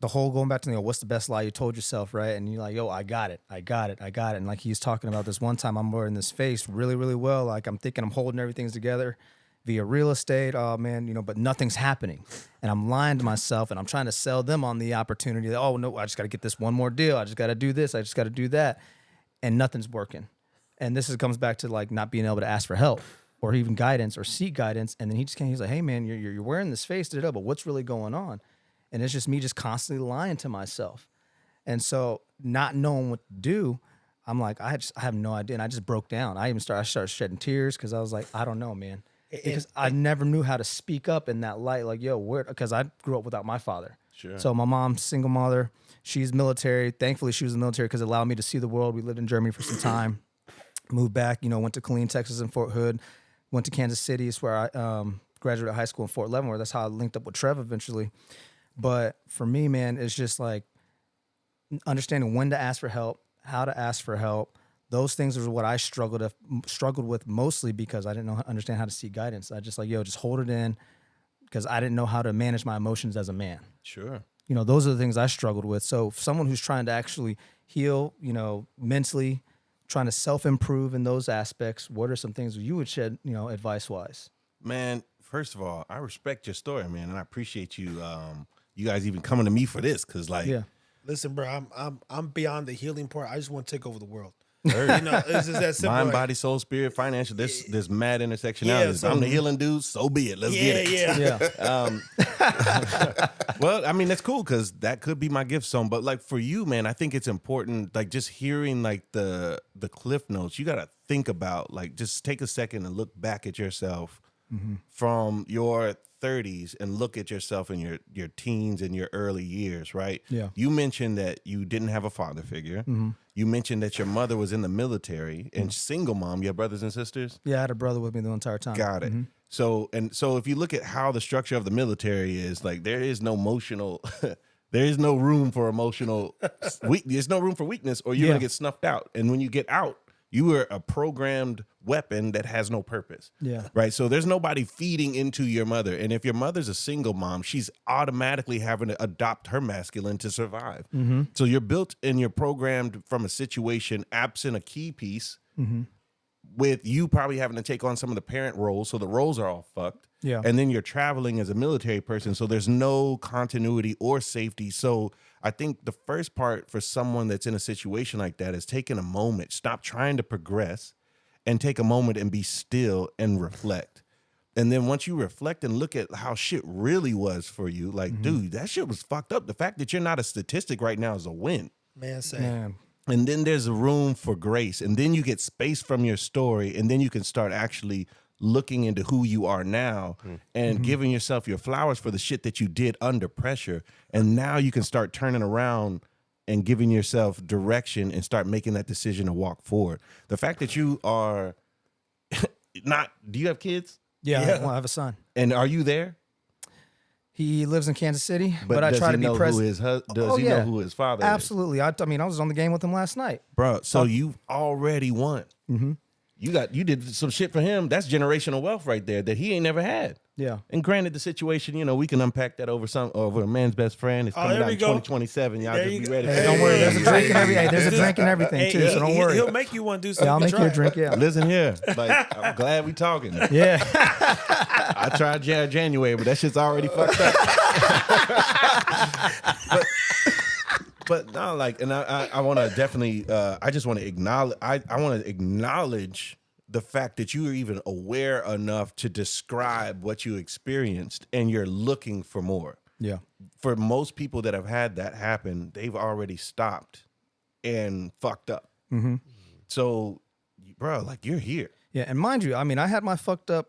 the whole going back to, what's the best lie you told yourself, right? And you're like, yo, I got it. And like he's talking about this one time, I'm wearing this face really, really well. Like I'm thinking I'm holding everything together via real estate, oh man, but nothing's happening. And I'm lying to myself and I'm trying to sell them on the opportunity that, oh no, I just got to get this one more deal. I just got to do this. I just got to do that. And nothing's working. And this comes back to like not being able to ask for help or even guidance or seek guidance. And then he's like, hey man, you're wearing this face, but what's really going on? And it's just me just constantly lying to myself. And so not knowing what to do, I'm like, I have no idea. And I just broke down. I started shedding tears because I was like, I don't know, man. Because I never knew how to speak up in that light. Like, because I grew up without my father. Sure. So my mom's single mother. She's military. Thankfully, she was in the military because it allowed me to see the world. We lived in Germany for some time. Moved back, went to Killeen, Texas and Fort Hood. Went to Kansas City. It's where I graduated high school in Fort Leavenworth. That's how I linked up with Trevor eventually. But for me, man, it's just like understanding when to ask for help, how to ask for help. Those things are what I struggled with mostly because I didn't understand how to seek guidance. I just just hold it in because I didn't know how to manage my emotions as a man. Sure. Those are the things I struggled with. So someone who's trying to actually heal, mentally, trying to self-improve in those aspects, what are some things you would shed, advice-wise? Man, first of all, I respect your story, man, and I appreciate you you guys even coming to me for this, because Listen, bro, I'm beyond the healing part. I just want to take over the world. Word. It's just that simple. mind, like- body, soul, spirit, financial. There's mad intersectionality. Yeah, so- I'm the healing dude, so be it. Let's get it. Yeah. Well, I mean, that's cool because that could be my gift song. But like for you, man, I think it's important, like just hearing like the cliff notes. You got to think about, like, just take a second and look back at yourself from your 30s and look at yourself in your teens and your early years, right? Yeah. You mentioned that you didn't have a father figure. You mentioned that your mother was in the military and single mom. You have brothers and sisters? Yeah, I had a brother with me the entire time. Got it. So if you look at how the structure of the military is, like there is no emotional, there is no room for emotional there's no room for weakness, or you're gonna get snuffed out. And when you get out, you are a programmed weapon that has no purpose. Yeah. Right. So there's nobody feeding into your mother. And if your mother's a single mom, she's automatically having to adopt her masculine to survive. So you're built and you're programmed from a situation absent a key piece, with you probably having to take on some of the parent roles. So the roles are all fucked. Yeah. And then you're traveling as a military person. So there's no continuity or safety. So I think the first part for someone that's in a situation like that is taking a moment, stop trying to progress, and take a moment and be still and reflect. And then once you reflect and look at how shit really was for you, like, dude, that shit was fucked up. The fact that you're not a statistic right now is a win. Man, say. Man. And then there's a room for grace. And then you get space from your story. And then you can start actually looking into who you are now and giving yourself your flowers for the shit that you did under pressure. And now you can start turning around and giving yourself direction and start making that decision to walk forward. The fact that you are do you have kids? Yeah. Well, I have a son. And are you there? He lives in Kansas City, but I does try he to be know present. Does he know who his father is? Absolutely. I mean, I was on the game with him last night. Bro, so you've already won. You did some shit for him. That's generational wealth right there that he ain't never had. Yeah. And granted, the situation, we can unpack that over a man's best friend. It's coming out in 2027. Y'all There just you be go. ready. Hey, don't worry. There's a drink and everything. There's a drink and everything Hey, too. So don't worry. He'll make you one do something. Yeah, I'll make you a drink. Yeah. Listen here, like I'm glad we talking. Yeah. I tried January, but that shit's already fucked up. but no, like, and I want to definitely. I just want to acknowledge. I want to acknowledge the fact that you are even aware enough to describe what you experienced, and you're looking for more. Yeah. For most people that have had that happen, they've already stopped and fucked up. So, bro, like you're here. Yeah, and mind you, I mean, I had my fucked up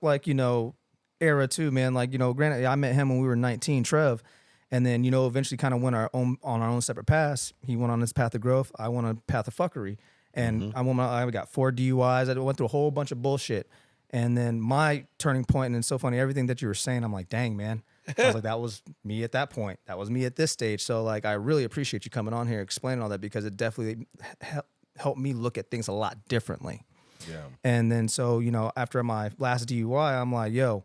era too, man. Like, granted, I met him when we were 19, Trev, and then eventually kind of went on our own separate paths. He went on his path of growth. I went on a path of fuckery, and I got 4 DUIs. I went through a whole bunch of bullshit, and then my turning point. And it's so funny, everything that you were saying, I'm like, dang, man. I was like, that was me at that point. That was me at this stage. So like, I really appreciate you coming on here explaining all that, because it definitely helped me look at things a lot differently. Yeah. And then so, after my last DUI, I'm like, yo,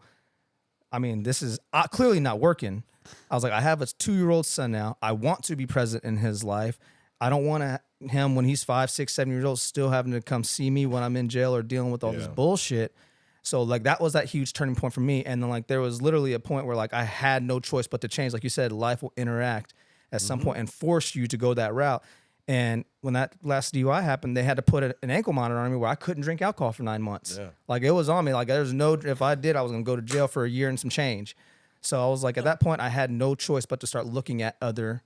I mean, this is clearly not working. I was like, I have a 2-year-old son now. I want to be present in his life. I don't want him when he's 5, 6, 7 years old still having to come see me when I'm in jail or dealing with all this bullshit. So like that was that huge turning point for me. And then like there was literally a point where like I had no choice but to change. Like you said, life will interact at some point and force you to go that route. And when that last DUI happened, they had to put an ankle monitor on me where I couldn't drink alcohol for 9 months. Yeah. Like it was on me. Like there's if I did, I was going to go to jail for a year and some change. So I was like, at that point, I had no choice but to start looking at other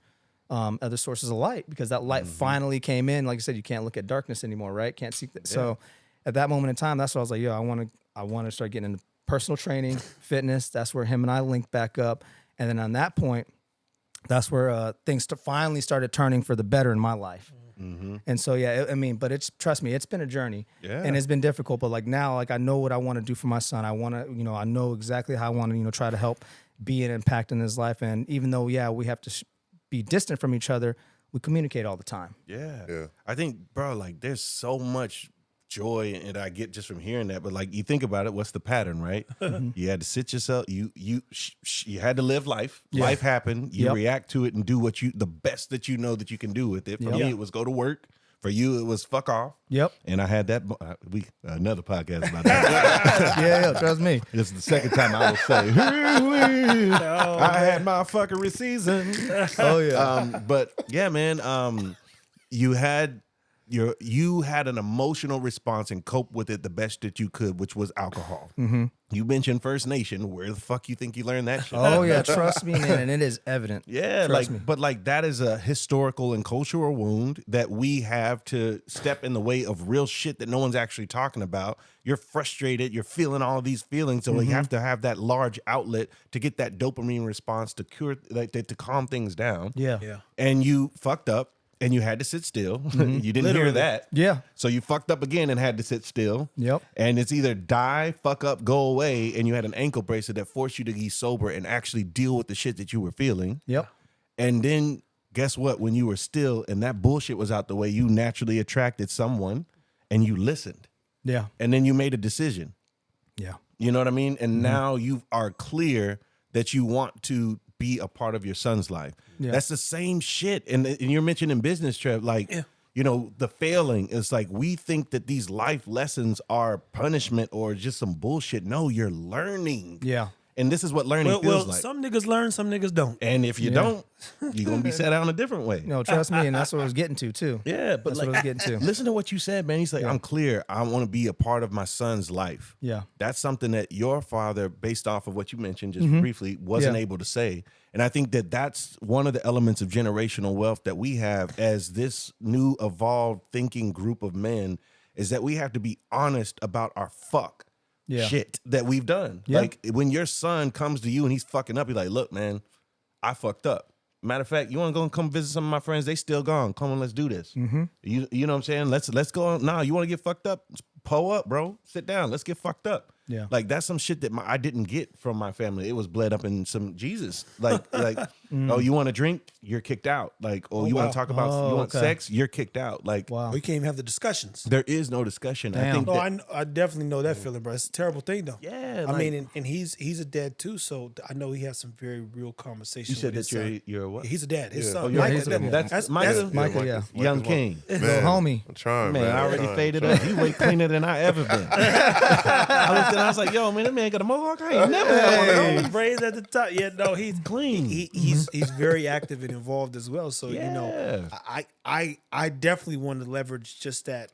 sources of light, because that light finally came in. Like I said, you can't look at darkness anymore, right? Can't see. So at that moment in time, that's what I was like, yo, I want to start getting into personal training, fitness. That's where him and I linked back up. And then on that point, that's where things finally started turning for the better in my life. And so, but trust me, it's been a journey and it's been difficult, but like now, like I know what I want to do for my son. I want to, I know exactly how I want to, try to help be an impact in his life. And even though, we have to be distant from each other, we communicate all the time. Yeah. I think, bro, like there's so much joy and I get just from hearing that, but like you think about it, what's the pattern, right? You had to sit yourself, you had to live life. Life happened, you react to it and do the best that you know that you can do with it. For me, it was go to work. For you, it was fuck off. Yep. And I had that. Another podcast about that. Yeah, trust me. This is the second time I will say, I had my fuckery season. Oh yeah. But yeah, man, you had an emotional response and cope with it the best that you could, which was alcohol. Mm-hmm. You mentioned First Nation. Where the fuck you think you learned that shit? Oh yeah, trust me, man, and it is evident. Yeah, Trust me. but that is a historical and cultural wound that we have to step in the way of real shit that no one's actually talking about. You're frustrated, you're feeling all of these feelings, so you have to have that large outlet to get that dopamine response to cure, to calm things down. Yeah. And you fucked up. And you had to sit still. You didn't hear that. Yeah. So you fucked up again and had to sit still. Yep. And it's either die, fuck up, go away, and you had an ankle bracelet that forced you to be sober and actually deal with the shit that you were feeling. Yep. And then guess what? When you were still and that bullshit was out the way, you naturally attracted someone and you listened. Yeah. And then you made a decision. Yeah. You know what I mean? And now you are clear that you want to be a part of your son's life. Yeah. That's the same shit. And you're mentioning business, Trev, like, you know, the failing is like, we think that these life lessons are punishment or just some bullshit. No, you're learning. Yeah. And this is what learning feels like. Some niggas learn, some niggas don't. And if you don't, you're going to be set down a different way. No, trust me, and that's what I was getting to too. Yeah, but That's like, what I was getting to. listen to what you said, man. He's like, I'm clear. I want to be a part of my son's life. Yeah. That's something that your father, based off of what you mentioned just briefly, wasn't Yeah. able to say. And I think that that's one of the elements of generational wealth that we have as this new evolved thinking group of men is that we have to be honest about our shit that we've done. Yeah. Like when your son comes to you and he's fucking up, you're like, look, man, I fucked up. Matter of fact, you want to go and come visit some of my friends? They still gone. Come on, let's do this. You know what I'm saying? Let's go. Nah, you want to get fucked up? Pull up, bro. Sit down. Let's get fucked up. Yeah. Like that's some shit that I didn't get from my family. It was bled up in some Jesus. Like oh, you want to drink? You're kicked out. Like, oh, you want to talk about you want sex? You're kicked out. Like, Wow. We can't even have the discussions. there is no discussion. I Damn. think No, that, I definitely know that feeling, bro. It's a terrible thing, though. Yeah, I like- mean, and he's a dad too, so I know he has some very real conversations. you said with his that son. you're what? He's a dad. His Yeah. son. Oh, yeah, Michael, he's a that- dad. That's Michael. Michael, yeah. Young King. Little homie. I'm trying, Man, man. I already I'm faded trying. up. He way cleaner than I ever been. I looked and I was like, yo, man, that man got a mohawk. I ain't never had one of Hey, those. braids at the top. Yeah, no, he's Clean. He's very active and involved as well. So you know, Yeah. I definitely want to leverage just that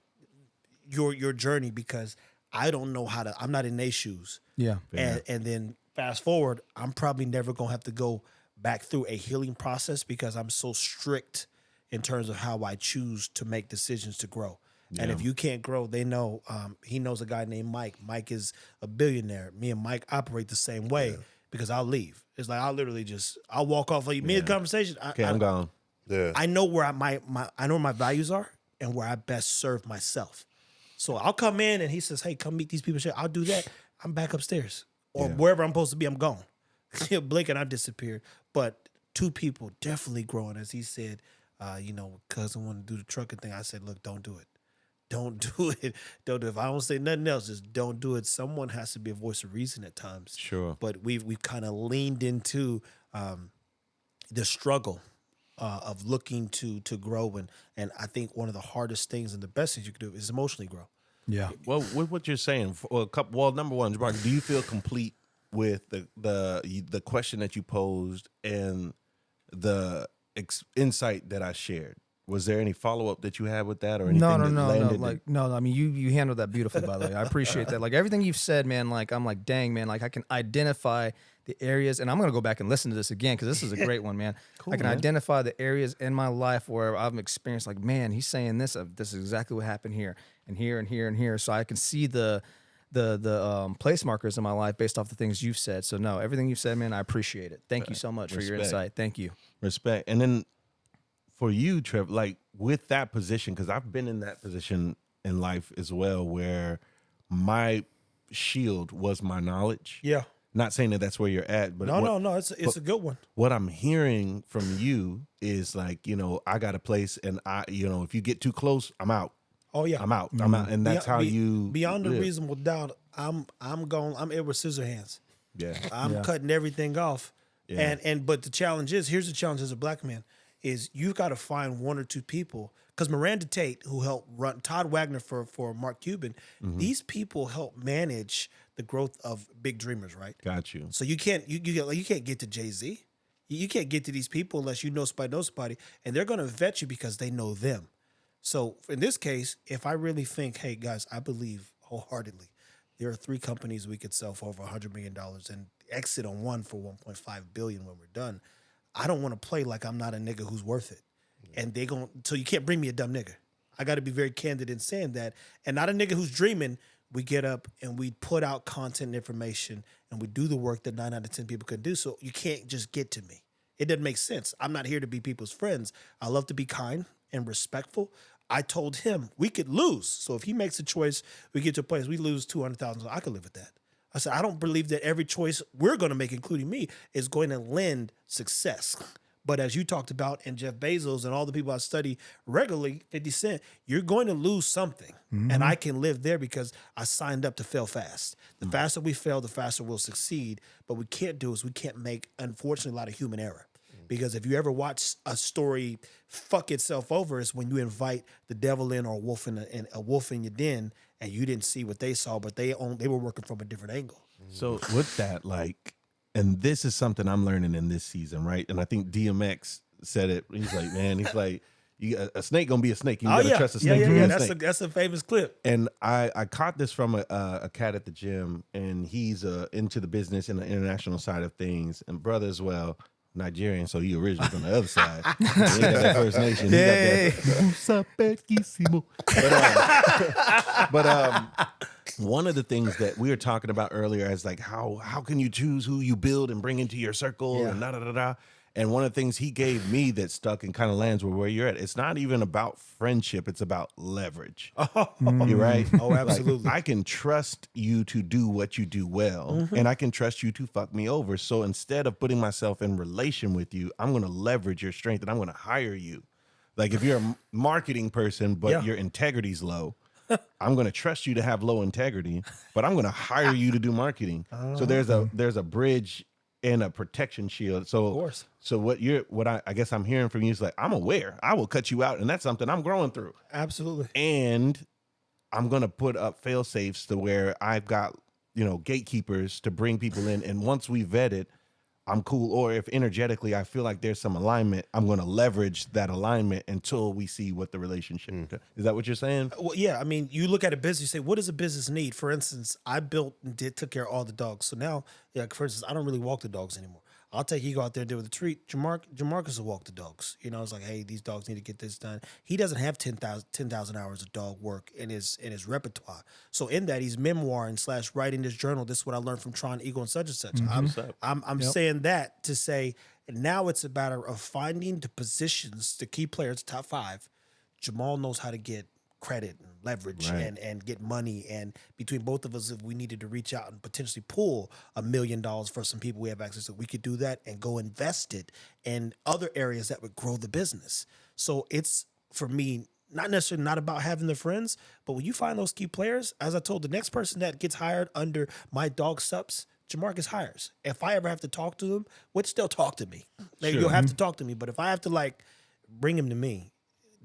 your journey because I don't know how to. I'm not in their shoes. Yeah. And then fast forward, I'm probably never gonna have to go back through a healing process because I'm so strict in terms of how I choose to make decisions to grow. And if you can't grow, they know. He knows a guy named Mike. Mike is a billionaire. Me and Mike operate the same way because I'll leave. It's like I'll walk off. Like mid conversation. Okay, I'm gone. Yeah. I know where I know where my values are and where I best serve myself. So I'll come in and he says, "Hey, come meet these people." I'll do that. I'm back upstairs or wherever I'm supposed to be. I'm gone. He'll blink and I disappear. But two people definitely growing, as he said. Cousin wanted to do the trucking thing. I said, "Look, don't do it. Don't do it. Don't do it. If I don't say nothing else, just don't do it." Someone has to be a voice of reason at times. Sure. But we've kind of leaned into the struggle of looking to grow, and I think one of the hardest things and the best things you can do is emotionally grow. Yeah. Well, with what you're saying, number one, Jabari, do you feel complete with the question that you posed and the insight that I shared? Was there any follow up that you had with that or anything? No. I mean, you handled that beautifully, by the way. I appreciate that. Like everything you've said, man. Like I'm like, dang, man. Like I can identify the areas, and I'm gonna go back and listen to this again because this is a great one, man. Cool, I can identify the areas in my life where I've experienced, like, man, he's saying this. This is exactly what happened here, and here, and here, and here. So I can see the place markers in my life based off the things you've said. So no, everything you've said, man, I appreciate it. Thank you so much for your insight. Thank you. Respect. And then for you, Trevor, like with that position, because I've been in that position in life as well, where my shield was my knowledge. Yeah. Not saying that that's where you're at, but No. It's a good one. What I'm hearing from you is like, I got a place, and if you get too close, I'm out. Oh yeah, I'm out. I'm out, and that's how you beyond a live. reasonable doubt. I'm Edward Scissorhands. Yeah. I'm cutting everything off. Yeah. But the challenge is, here's the challenge as a black man, is you've got to find one or two people, because Miranda Tate, who helped run Todd Wagner for Mark Cuban, these people help manage the growth of big dreamers, right? Got you. So you can't get to Jay-Z. You can't get to these people unless you know somebody, and they're going to vet you because they know them. So in this case, if I really think, hey guys, I believe wholeheartedly, there are 3 companies we could sell for over $100 million and exit on one for $1.5 billion when we're done. I don't want to play like I'm not a nigga who's worth it. And so you can't bring me a dumb nigga. I got to be very candid in saying that. And not a nigga who's dreaming. We get up and we put out content and information and we do the work that 9 out of 10 people can do. So you can't just get to me. It doesn't make sense. I'm not here to be people's friends. I love to be kind and respectful. I told him we could lose. So if he makes a choice, we get to a place, we lose $200,000. I could live with that. I said, I don't believe that every choice we're going to make, including me, is going to lend success. But as you talked about, and Jeff Bezos and all the people I study regularly, 50 Cent, you're going to lose something. And I can live there because I signed up to fail fast. The faster we fail, the faster we'll succeed. But we can't do is we can't make, unfortunately, a lot of human error. Because if you ever watch a story fuck itself over, it's when you invite the devil in or a wolf in your den, and you didn't see what they saw, but they were working from a different angle. So with that, like, and this is something I'm learning in this season, right? And I think DMX said it. He's like, man, a snake gonna be a snake. You gotta trust a snake. That's a famous clip. And I caught this from a cat at the gym, and he's into the business and the international side of things, and brother as well. Nigerian, so he originally from the other side. He got that First Nation. He got that. But one of the things that we were talking about earlier is like how can you choose who you build and bring into your circle and da da da da. And one of the things he gave me that stuck and kind of lands with where you're at, it's not even about friendship, it's about leverage. You're right? Oh, absolutely. Like, I can trust you to do what you do well, and I can trust you to fuck me over. So instead of putting myself in relation with you, I'm going to leverage your strength and I'm going to hire you. Like if you're a marketing person, but your integrity's low, I'm going to trust you to have low integrity, but I'm going to hire you to do marketing. So there's a bridge and a protection shield. So, of course. So what I guess I'm hearing from you is like, I'm aware. I will cut you out, and that's something I'm growing through. Absolutely. And I'm gonna put up fail safes to where I've got, gatekeepers to bring people in. And once we vet it, I'm cool. Or if energetically I feel like there's some alignment, I'm gonna leverage that alignment until we see what the relationship is. That what you're saying? Well, yeah. I mean, you look at a business, you say, what does a business need? For instance, I built and took care of all the dogs. So now, for instance, I don't really walk the dogs anymore. I'll take you go out there and do with a treat. Jamarcus will walk the dogs. It's like, hey, these dogs need to get this done. He doesn't have 10,000 hours of dog work in his repertoire. So in that, he's memoiring / writing this journal. This is what I learned from Tron Eagle and such and such. I'm saying that to say now it's a matter of finding the positions, the key players, top 5. Jamal knows how to get credit and leverage and get money. And between both of us, if we needed to reach out and potentially pull $1 million for some people we have access to, we could do that and go invest it in other areas that would grow the business. So it's, for me, not necessarily not about having the friends, but when you find those key players, as I told, the next person that gets hired under my Dog Supps, Jamarcus hires. If I ever have to talk to them, which they'll talk to me. You'll have to talk to me. But if I have to bring him to me,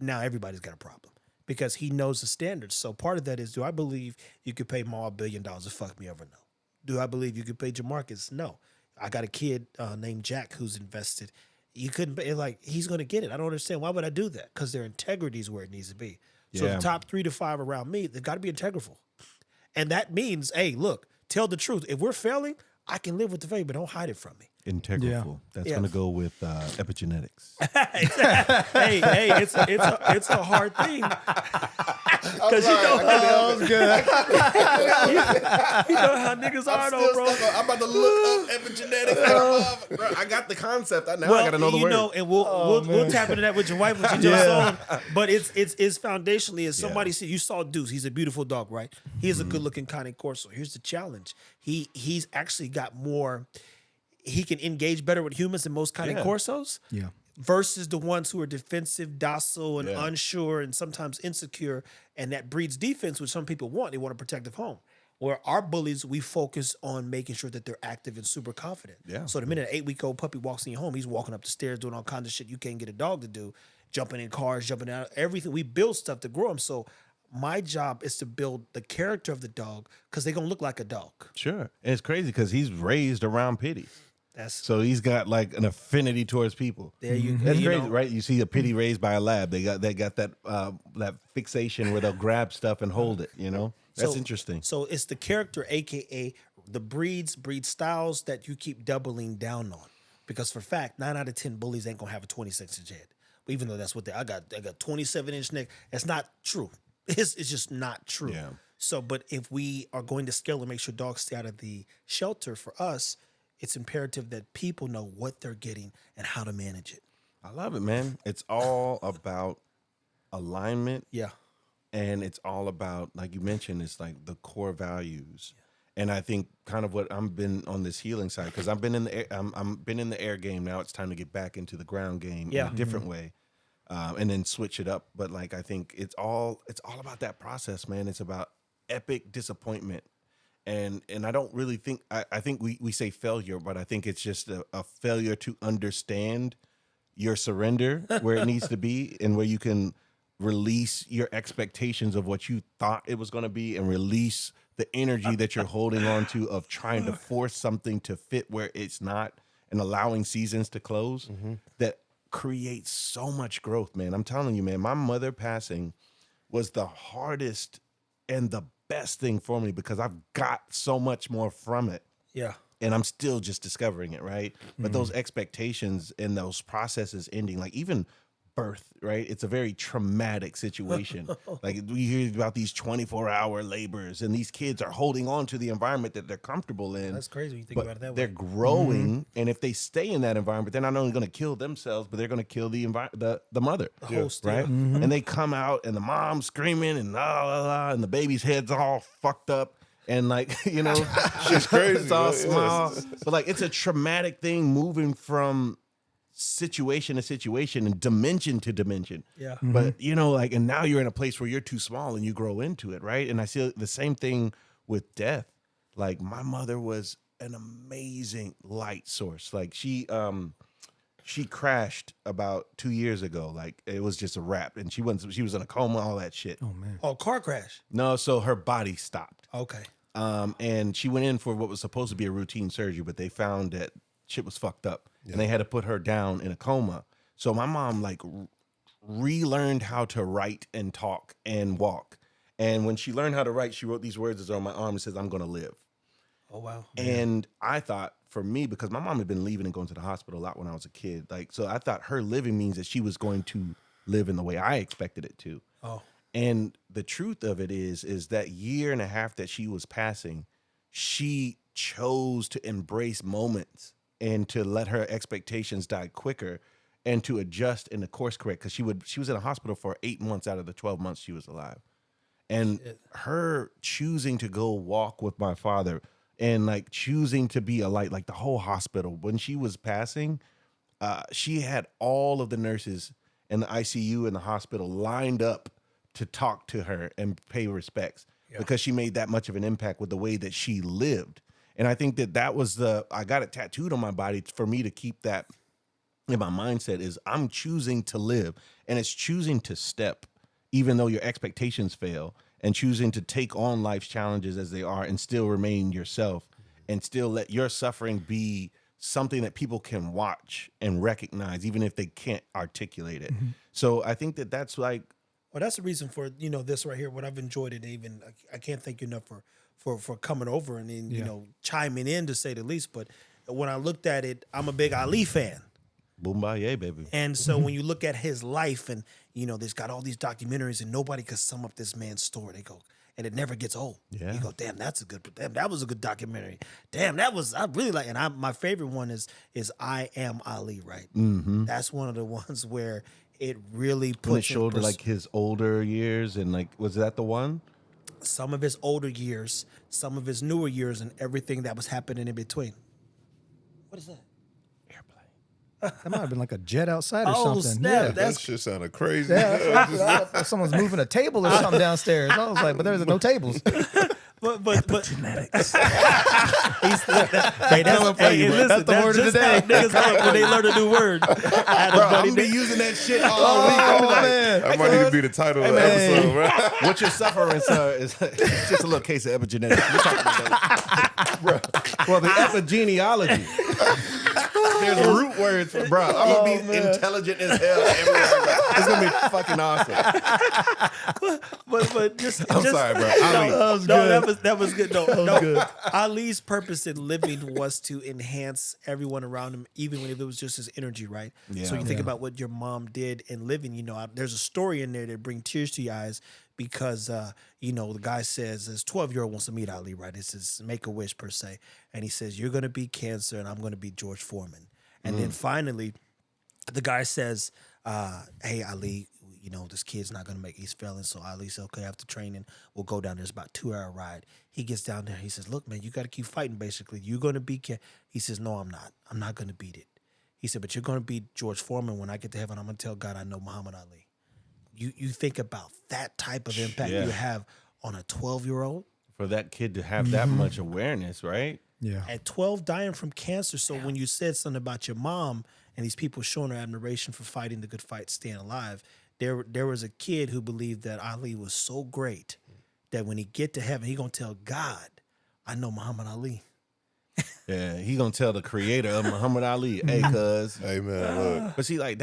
now everybody's got a problem. Because he knows the standards. So part of that is, do I believe you could pay Ma $1 billion to fuck me over? No. Do I believe you could pay Jamarcus? No. I got a kid named Jack who's invested. You couldn't pay, he's going to get it. I don't understand. Why would I do that? Because their integrity is where it needs to be. So the top 3 to 5 around me, they've got to be integral. And that means, hey, look, tell the truth. If we're failing, I can live with the failure, but don't hide it from me. Integral. Yeah. That's going to go with epigenetics. hey, it's a hard thing. Because you know how niggas are, though, bro. I'm about to look up epigenetics. Bro, I got the concept. I got to know the word. And we'll tap into that with your wife, what you just saw. But it's foundationally, as somebody said, you saw Deuce. He's a beautiful dog, right? He is a good-looking Cane Corso. Here's the challenge. He's actually got more. He can engage better with humans than most Cane Corsos. Yeah. Versus the ones who are defensive, docile, and unsure, and sometimes insecure, and that breeds defense, which some people want. They want a protective home. Where our bullies, we focus on making sure that they're active and super confident. Yeah. So the minute an 8-week-old puppy walks in your home, he's walking up the stairs doing all kinds of shit you can't get a dog to do. jumping in cars, jumping out, everything. We build stuff to grow them. So my job is to build the character of the dog because they're going to look like a dog. Sure. And it's crazy because he's raised around pitties. That's So he's got like an affinity towards people. there you go. That's You crazy, know, right? You see a pitty raised by a lab. They got that that fixation where they'll grab stuff and hold it. You know, that's So- interesting. So it's the character, aka the breed styles that you keep doubling down on, because for fact, 9 out of 10 bullies ain't gonna have a 26-inch head. Even though that's what I got 27-inch neck. That's not true. It's just not true. Yeah. So, but if we are going to scale and make sure dogs stay out of the shelter, for us, it's imperative that people know what they're getting and how to manage it. I love it, man. It's all about alignment. Yeah. And it's all about, like you mentioned, it's like the core values. And I think kind of what I've been on this healing side, because I've been in the air, I'm been in the air game. Now it's time to get back into the ground game in a different way, and then switch it up. But like I think it's all about that process, man. It's about epic disappointment, and I don't really think I think we say failure, but I think it's just a failure to understand your surrender where it needs to be, and where you can release your expectations of what you thought it was going to be, and release the energy that you're holding on to of trying to force something to fit where it's not, and allowing seasons to close. That creates so much growth, man. I'm telling you, man, my mother passing was the hardest and the best thing for me, because I've got so much more from it. Yeah. And I'm still just discovering it, right? But those expectations and those processes ending, like even birth, right? It's a very traumatic situation. Like we hear about these 24-hour labors, and these kids are holding on to the environment that they're comfortable in. That's crazy when you think But about it that they're way. growing, and if they stay in that environment, they're not only going to kill themselves, but they're going to kill the mother, The host, right? yeah. And they come out, and the mom's screaming, and la la la, and the baby's head's all fucked up, and like Shit's crazy. it's all right? small. But like it's a traumatic thing moving from situation to situation and dimension to dimension. Yeah. But like, and now you're in a place where you're too small and you grow into it, right? And I see the same thing with death. Like my mother was an amazing light source. Like she crashed about 2 years ago. Like it was just a wrap, and she was in a coma, all that shit. Oh man. Oh, car crash. No, so her body stopped. Okay. And she went in for what was supposed to be a routine surgery, but they found that shit was fucked up, and they had to put her down in a coma. So my mom like relearned how to write and talk and walk. And when she learned how to write, she wrote these words that's on my arm and says, "I'm gonna live." Oh wow. And I thought, for me, because my mom had been leaving and going to the hospital a lot when I was a kid, like, so I thought her living means that she was going to live in the way I expected it to. Oh. And the truth of it is that year and a half that she was passing, she chose to embrace moments and to let her expectations die quicker, and to adjust and to course correct, because she was in a hospital for 8 months out of the 12 months she was alive. And her choosing to go walk with my father, and like choosing to be a light, like the whole hospital, when she was passing, she had all of the nurses in the ICU in the hospital lined up to talk to her and pay respects, because she made that much of an impact with the way that she lived. And I think that was I got it tattooed on my body for me to keep that in my mindset, is I'm choosing to live, and it's choosing to step, even though your expectations fail, and choosing to take on life's challenges as they are and still remain yourself, and still let your suffering be something that people can watch and recognize, even if they can't articulate it. So I think that's like, Well, that's the reason for this right here. What I've enjoyed it, even I can't thank you enough for coming over and then chiming in, to say the least. But when I looked at it, I'm a big Ali fan, Boombayé, baby. and so when you look at his life, and there's got all these documentaries, and nobody could sum up this man's story. They go, and it never gets old. Yeah. You go, damn, that was a good documentary. Damn, I really like. And my favorite one is I Am Ali. Right, that's one of the ones where it really puts When it showed like his older years, and like, was that the one? some of his older years, some of his newer years, and everything that was happening in between. What is that? That might have been like a jet outside or Oh, something. snap. Yeah. That shit sounded crazy. Yeah, someone's moving a table or something downstairs. I was like, but there's no tables. Epigenetics. That's the word of the day. Niggas like when they learn a new word. Bro, I'm gonna be using that shit all week. I'm like, That might need to be the title of the episode, bro. what you're suffering, sir, is it's just a little case of epigenetics. We're talking about bro. Well, the epigenealogy. There's root words, bro. I'm gonna be intelligent as hell everywhere. Bro. It's gonna be fucking awesome. But just I'm sorry, bro. Ali. That was good. No. Ali's purpose in living was to enhance everyone around him, even when it was just his energy, right? Yeah. So you think about what your mom did in living. There's a story in there that brings tears to your eyes because the guy says this 12-year-old wants to meet Ali, right? It's his make-a-wish per se, and he says you're gonna be cancer and I'm gonna be George Foreman, and then finally, the guy says, "Hey Ali, this kid's not gonna make it. He's failing." So Ali said, "Okay, after training, we'll go down there. It's about a 2-hour ride." He gets down there. He says, "Look, man, you got to keep fighting. Basically, you're gonna beat." He says, "No, I'm not. I'm not gonna beat it." He said, "But you're gonna beat George Foreman. When I get to heaven, I'm gonna tell God I know Muhammad Ali." You think about that type of impact you have on a 12-year-old. For that kid to have that much awareness, right? Yeah. At 12, dying from cancer. So when you said something about your mom and these people showing her admiration for fighting the good fight, staying alive, there was a kid who believed that Ali was so great that when he get to heaven, he gonna tell God, "I know Muhammad Ali." Yeah, he gonna tell the creator of Muhammad Ali, "Hey, cuz." Hey, man, look. But see, like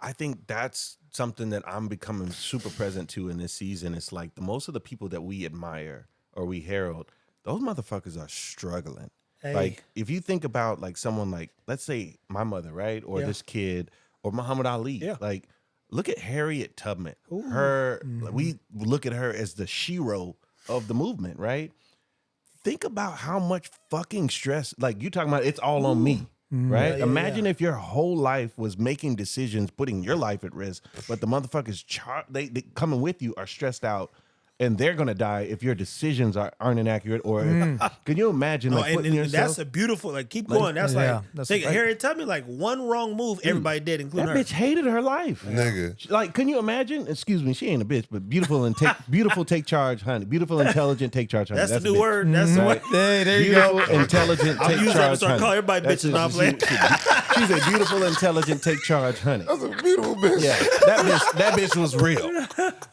I think that's something that I'm becoming super present to in this season. It's like most of the people that we admire or we herald, those motherfuckers are struggling. Hey. Like if you think about like someone like, let's say my mother, right? Or this kid or Muhammad Ali. Yeah. Like look at Harriet Tubman. We look at her as the shero of the movement, right? Think about how much fucking stress, like you talking about it's all on me. Right? Imagine if your whole life was making decisions, putting your life at risk, but the motherfuckers they coming with you are stressed out and they're gonna die if your decisions aren't inaccurate. Or can you imagine putting yourself? That's a beautiful keep going. That's that's think right. Harriet Tubman, like one wrong move, everybody did, including That her. bitch hated her life. Nigga. Like, can you imagine? Excuse me, she ain't a bitch, but beautiful take charge, honey. Beautiful, intelligent, take charge, honey. That's the new bitch. word. That's the word. Hey, there you Beautiful, go. intelligent, I'll take use that charge, to start honey. calling everybody That's bitches. No, I'm playing. She's a beautiful, intelligent, take charge, honey. That's a beautiful bitch. Yeah, that bitch was real.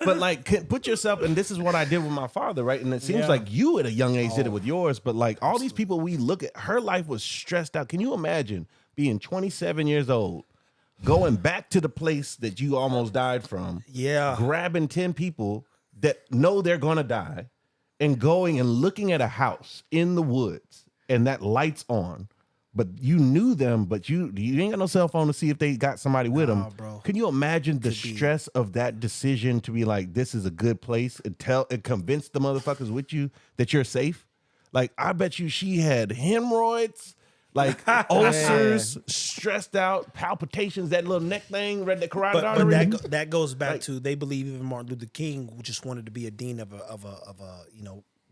But like, put yourself, and this is what I did with my father, right? And it seems like you at a young age did it with yours. But like all these people we look at, her life was stressed out. Can you imagine being 27 years old, going back to the place that you almost died from? Yeah. Grabbing 10 people that know they're gonna die, and going and looking at a house in the woods, and that light's on. But you knew them, but you ain't got no cell phone to see if they got somebody with them. Bro. Can you imagine the stress of that decision to be like, this is a good place, and convince the motherfuckers with you that you're safe? Like, I bet you she had hemorrhoids, like ulcers, stressed out, palpitations, that little neck thing, the carotid artery. But that goes back to they believe even Martin Luther King just wanted to be a dean of a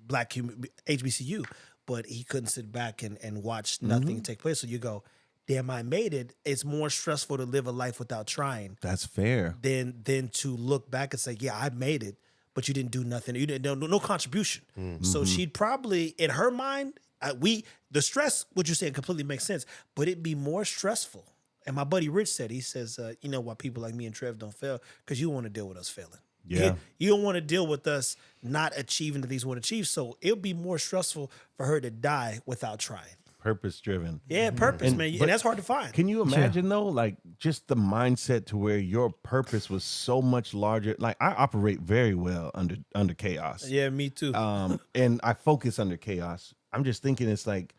black HBCU. But he couldn't sit back and watch nothing take place. So you go, damn, I made it. It's more stressful to live a life without trying That's fair. than to look back and say, yeah, I made it, but you didn't do nothing. You didn't no contribution. So she'd probably, in her mind, the stress, what you're saying completely makes sense, but it'd be more stressful. And my buddy Rich said, he says, you know why people like me and Trev don't fail? Because you don't want to deal with us failing. Yeah. You don't want to deal with us not achieving the things we want to achieve. So it'll be more stressful for her to die without trying. Purpose driven. Yeah, purpose, man. but And that's hard to find. Can you imagine though, like just the mindset to where your purpose was so much larger? Like I operate very well under chaos. Yeah, me too. And I focus under chaos. I'm just thinking it's like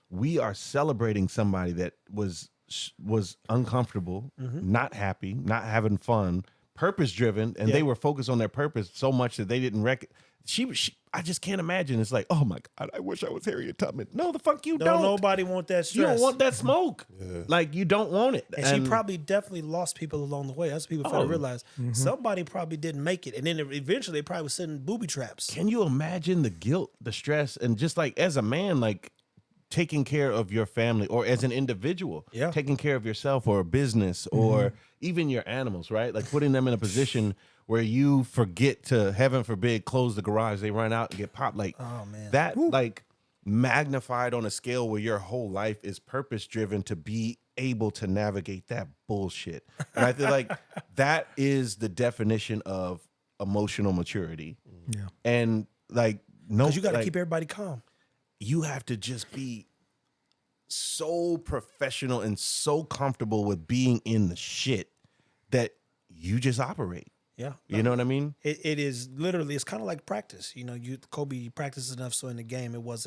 we are celebrating somebody that was uncomfortable, not happy, not having fun, purpose driven, and they were focused on their purpose so much that they didn't I just can't imagine. It's like, oh my God, I wish I was Harriet Tubman. No, the fuck you don't. Nobody want that stress. You don't want that smoke. Like you don't want it. And she probably definitely lost people along the way. That's what people fail to realize. Somebody probably didn't make it. And then eventually they probably was sitting booby traps. Can you imagine the guilt, the stress, and just like as a man, like taking care of your family, or as an individual, Yeah. taking care of yourself or a business or even your animals, right? Like putting them in a position where you forget to, heaven forbid, close the garage, they run out and get popped. Like that, like magnified on a scale where your whole life is purpose driven to be able to navigate that bullshit. And I feel like that is the definition of emotional maturity. Yeah. And like, no, Because you got to like, keep everybody calm. you have to just be so professional and so comfortable with being in the shit that you just operate. Yeah. You know what I mean? It is literally, it's kind of like practice. You know, Kobe practiced enough so in the game it was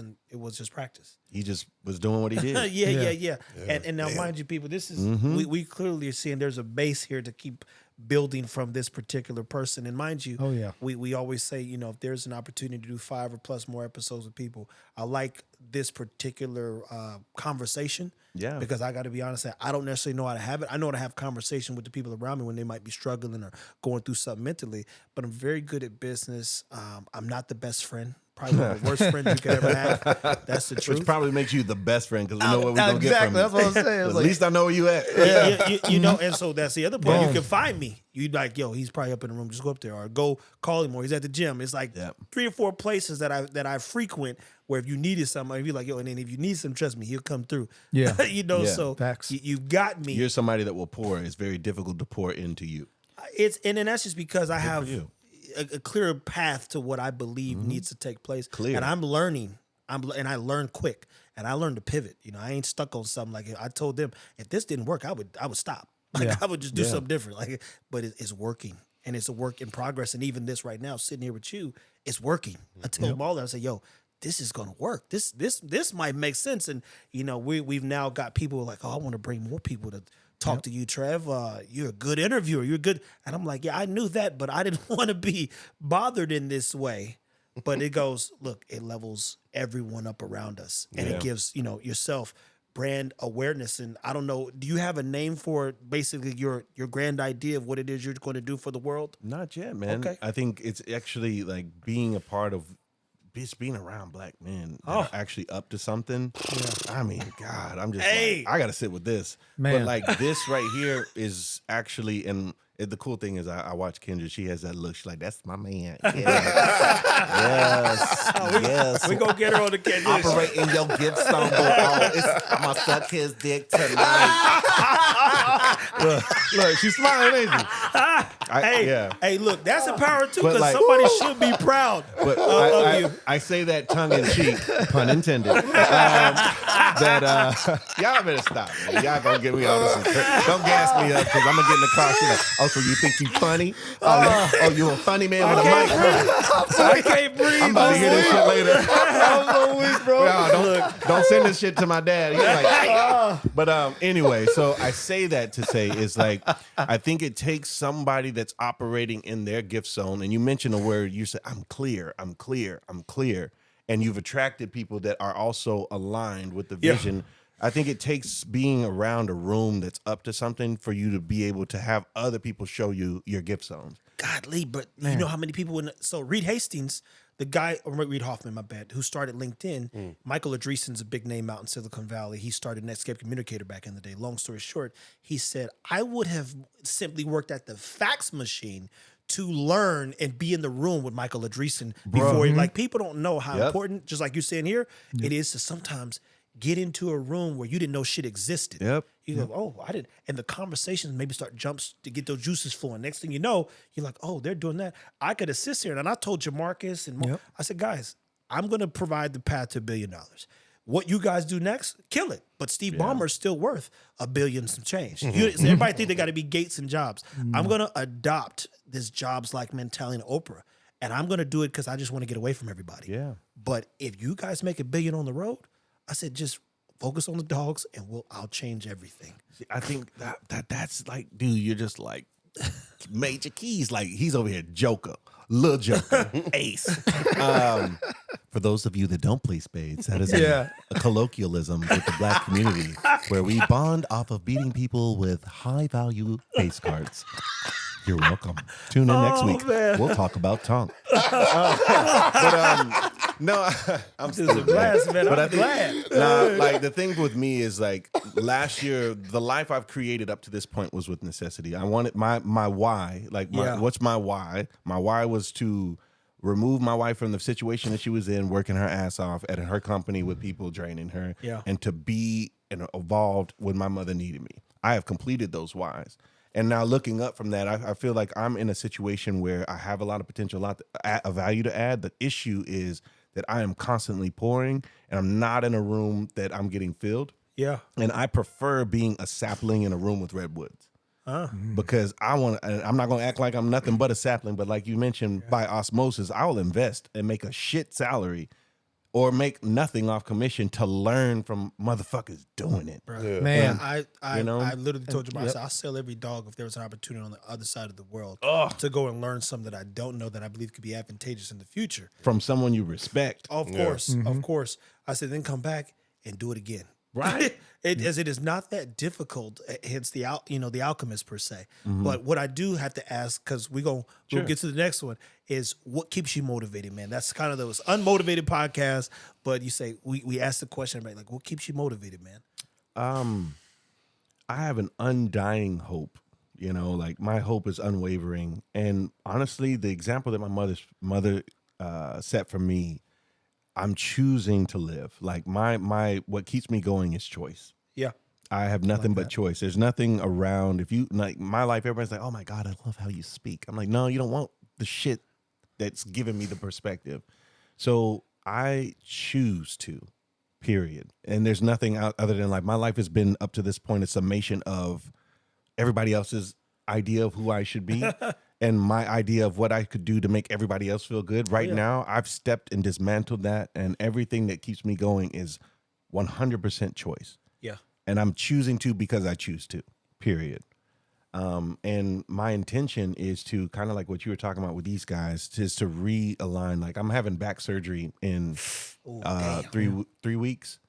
just practice. He just was doing what he did. Yeah. And now, mind you, people, this is we clearly are seeing there's a base here to keep building from this particular person. And mind you, we always say, you know, if there's an opportunity to do 5 or plus more episodes with people, I like this particular conversation. Yeah. Because I got to be honest, I don't necessarily know how to have it. I know how to have conversation with the people around me when they might be struggling or going through something mentally, but I'm very good at business. I'm not the best friend. Probably one of the worst friends you could ever have. That's the truth. Which probably makes you the best friend because we know what we're going to get from you. That's what I'm saying. At least I know where you at. You know, and so that's the other part. You can find me. You like, yo, he's probably up in the room. Just go up there or go call him, or he's at the gym. It's like 3 or 4 places that I frequent where if you needed something, I'd be like, yo, and then if you need some, trust me, he'll come through. Yeah. You know, so Facts. you got me. You're somebody that will pour. It's very difficult to pour into you. And then that's just because I have a clear path to what I believe needs to take place. Clear. And I'm learning. And I learn quick. And I learned to pivot. You know, I ain't stuck on something. Like I told them, if this didn't work, I would stop. Like I would just do something different. Like, but it's working. And it's a work in progress. And even this right now, sitting here with you, it's working. I tell them all that. I say, yo, this is gonna work. This might make sense. And you know, we've now got people like, oh, I want to bring more people to talk to you, Trev. You're a good interviewer. You're good. And I'm like, yeah, I knew that, but I didn't want to be bothered in this way. But it goes, look, it levels everyone up around us. And it gives, you know, yourself brand awareness. And I don't know, do you have a name for basically your grand idea of what it is you're going to do for the world? Not yet, man. Okay. I think it's actually like being a part of just being around black men that are actually up to something. I mean, God, I'm just like, I got to sit with this. Man. But like this right here is actually, and the cool thing is I watch Kendra. She has that look. She's like, that's my man. Yes. We gonna get her on the camera. Operate in your gift stone. I'm going to suck his dick tonight. look, she's smiling, ain't she? Hey, look, that's empowering too, But because like- somebody should be proud But of you. I say that tongue in cheek, pun intended. Y'all better stop, man. Y'all gonna get me on this. Don't gas me up because I'm gonna get in the car. She's like, oh, so you think you funny? Oh, you a funny man with a mic? I can't breathe. I'm about to hear this shit later. I'm so weak, bro. Don't send this shit to my dad. He's like, but anyway, so I say that to say is like, I think it takes somebody that's operating in their gift zone. And you mentioned a word, you said, I'm clear. And you've attracted people that are also aligned with the vision. I think it takes being around a room that's up to something for you to be able to have other people show you your gift zones. Godly, but you know how many people so Reed Hastings, the guy, or Reed Hoffman, my bad, who started LinkedIn, Michael Andreessen's a big name out in Silicon Valley. He started Netscape Communicator back in the day. Long story short, he said, I would have simply worked at the fax machine to learn and be in the room with Michael Andreessen before like people don't know how important, just like you're saying here, it is to sometimes get into a room where you didn't know shit existed. You go, oh, I didn't. And the conversations maybe start jumps to get those juices flowing. Next thing you know, you're like, oh, they're doing that. I could assist here. And I told Jamarcus and I said, guys, I'm going to provide the path to $1 billion. What you guys do next, kill it. But Steve Ballmer's still worth $1 billion some change. So everybody think they got to be Gates and Jobs. I'm going to adopt this Jobs-like mentality in Oprah. And I'm going to do it because I just want to get away from everybody. But if you guys make $1 billion on the road, I said, just focus on the dogs and I'll change everything. I think that's like, dude, you're just like Major Keys. Like he's over here, Joker, Lil Joker, Ace. For those of you that don't play spades, that is a colloquialism with the black community where we bond off of beating people with high value face cards. You're welcome. Tune in next week. Man. We'll talk about tongue. No, I'm This is a blast, man. But I'm I think, glad. nah, like the thing with me is like last year, the life I've created up to this point was with necessity. I wanted my why, like what's my why? My why was to remove my wife from the situation that she was in, working her ass off at her company with people draining her, and to be and evolved when my mother needed me. I have completed those whys. And now looking up from that, I feel like I'm in a situation where I have a lot of potential, a lot of value to add. The issue is that I am constantly pouring and I'm not in a room that I'm getting filled. Yeah. And I prefer being a sapling in a room with redwoods. Because I'm not going to act like I'm nothing but a sapling. But like you mentioned, by osmosis, I will invest and make a shit salary or make nothing off commission to learn from motherfuckers doing it. Yeah. Man, I literally told you about I'll sell every dog if there was an opportunity on the other side of the world to go and learn something that I don't know that I believe could be advantageous in the future. From someone you respect. Of course, of course. I said, then come back and do it again. Right. As it is not that difficult, hence the the alchemist per se. But what I do have to ask, because we'll get to the next one, is what keeps you motivated, man? That's kind of those unmotivated podcasts. But you say we ask the question about like what keeps you motivated, man? I have an undying hope. You know, like my hope is unwavering. And honestly, the example that my mother set for me, I'm choosing to live. Like my what keeps me going is choice. Yeah. I have nothing but choice. There's nothing around. If you like my life, everybody's like, "Oh my God, I love how you speak." I'm like, "No, you don't want the shit that's giving me the perspective." So I choose to, period. And there's nothing other than like my life has been up to this point a summation of everybody else's idea of who I should be. And my idea of what I could do to make everybody else feel good. Right now, I've stepped and dismantled that, and everything that keeps me going is 100% choice. Yeah. And I'm choosing to because I choose to, period. And my intention is to kind of like what you were talking about with these guys, is to realign. Like I'm having back surgery in 3 weeks.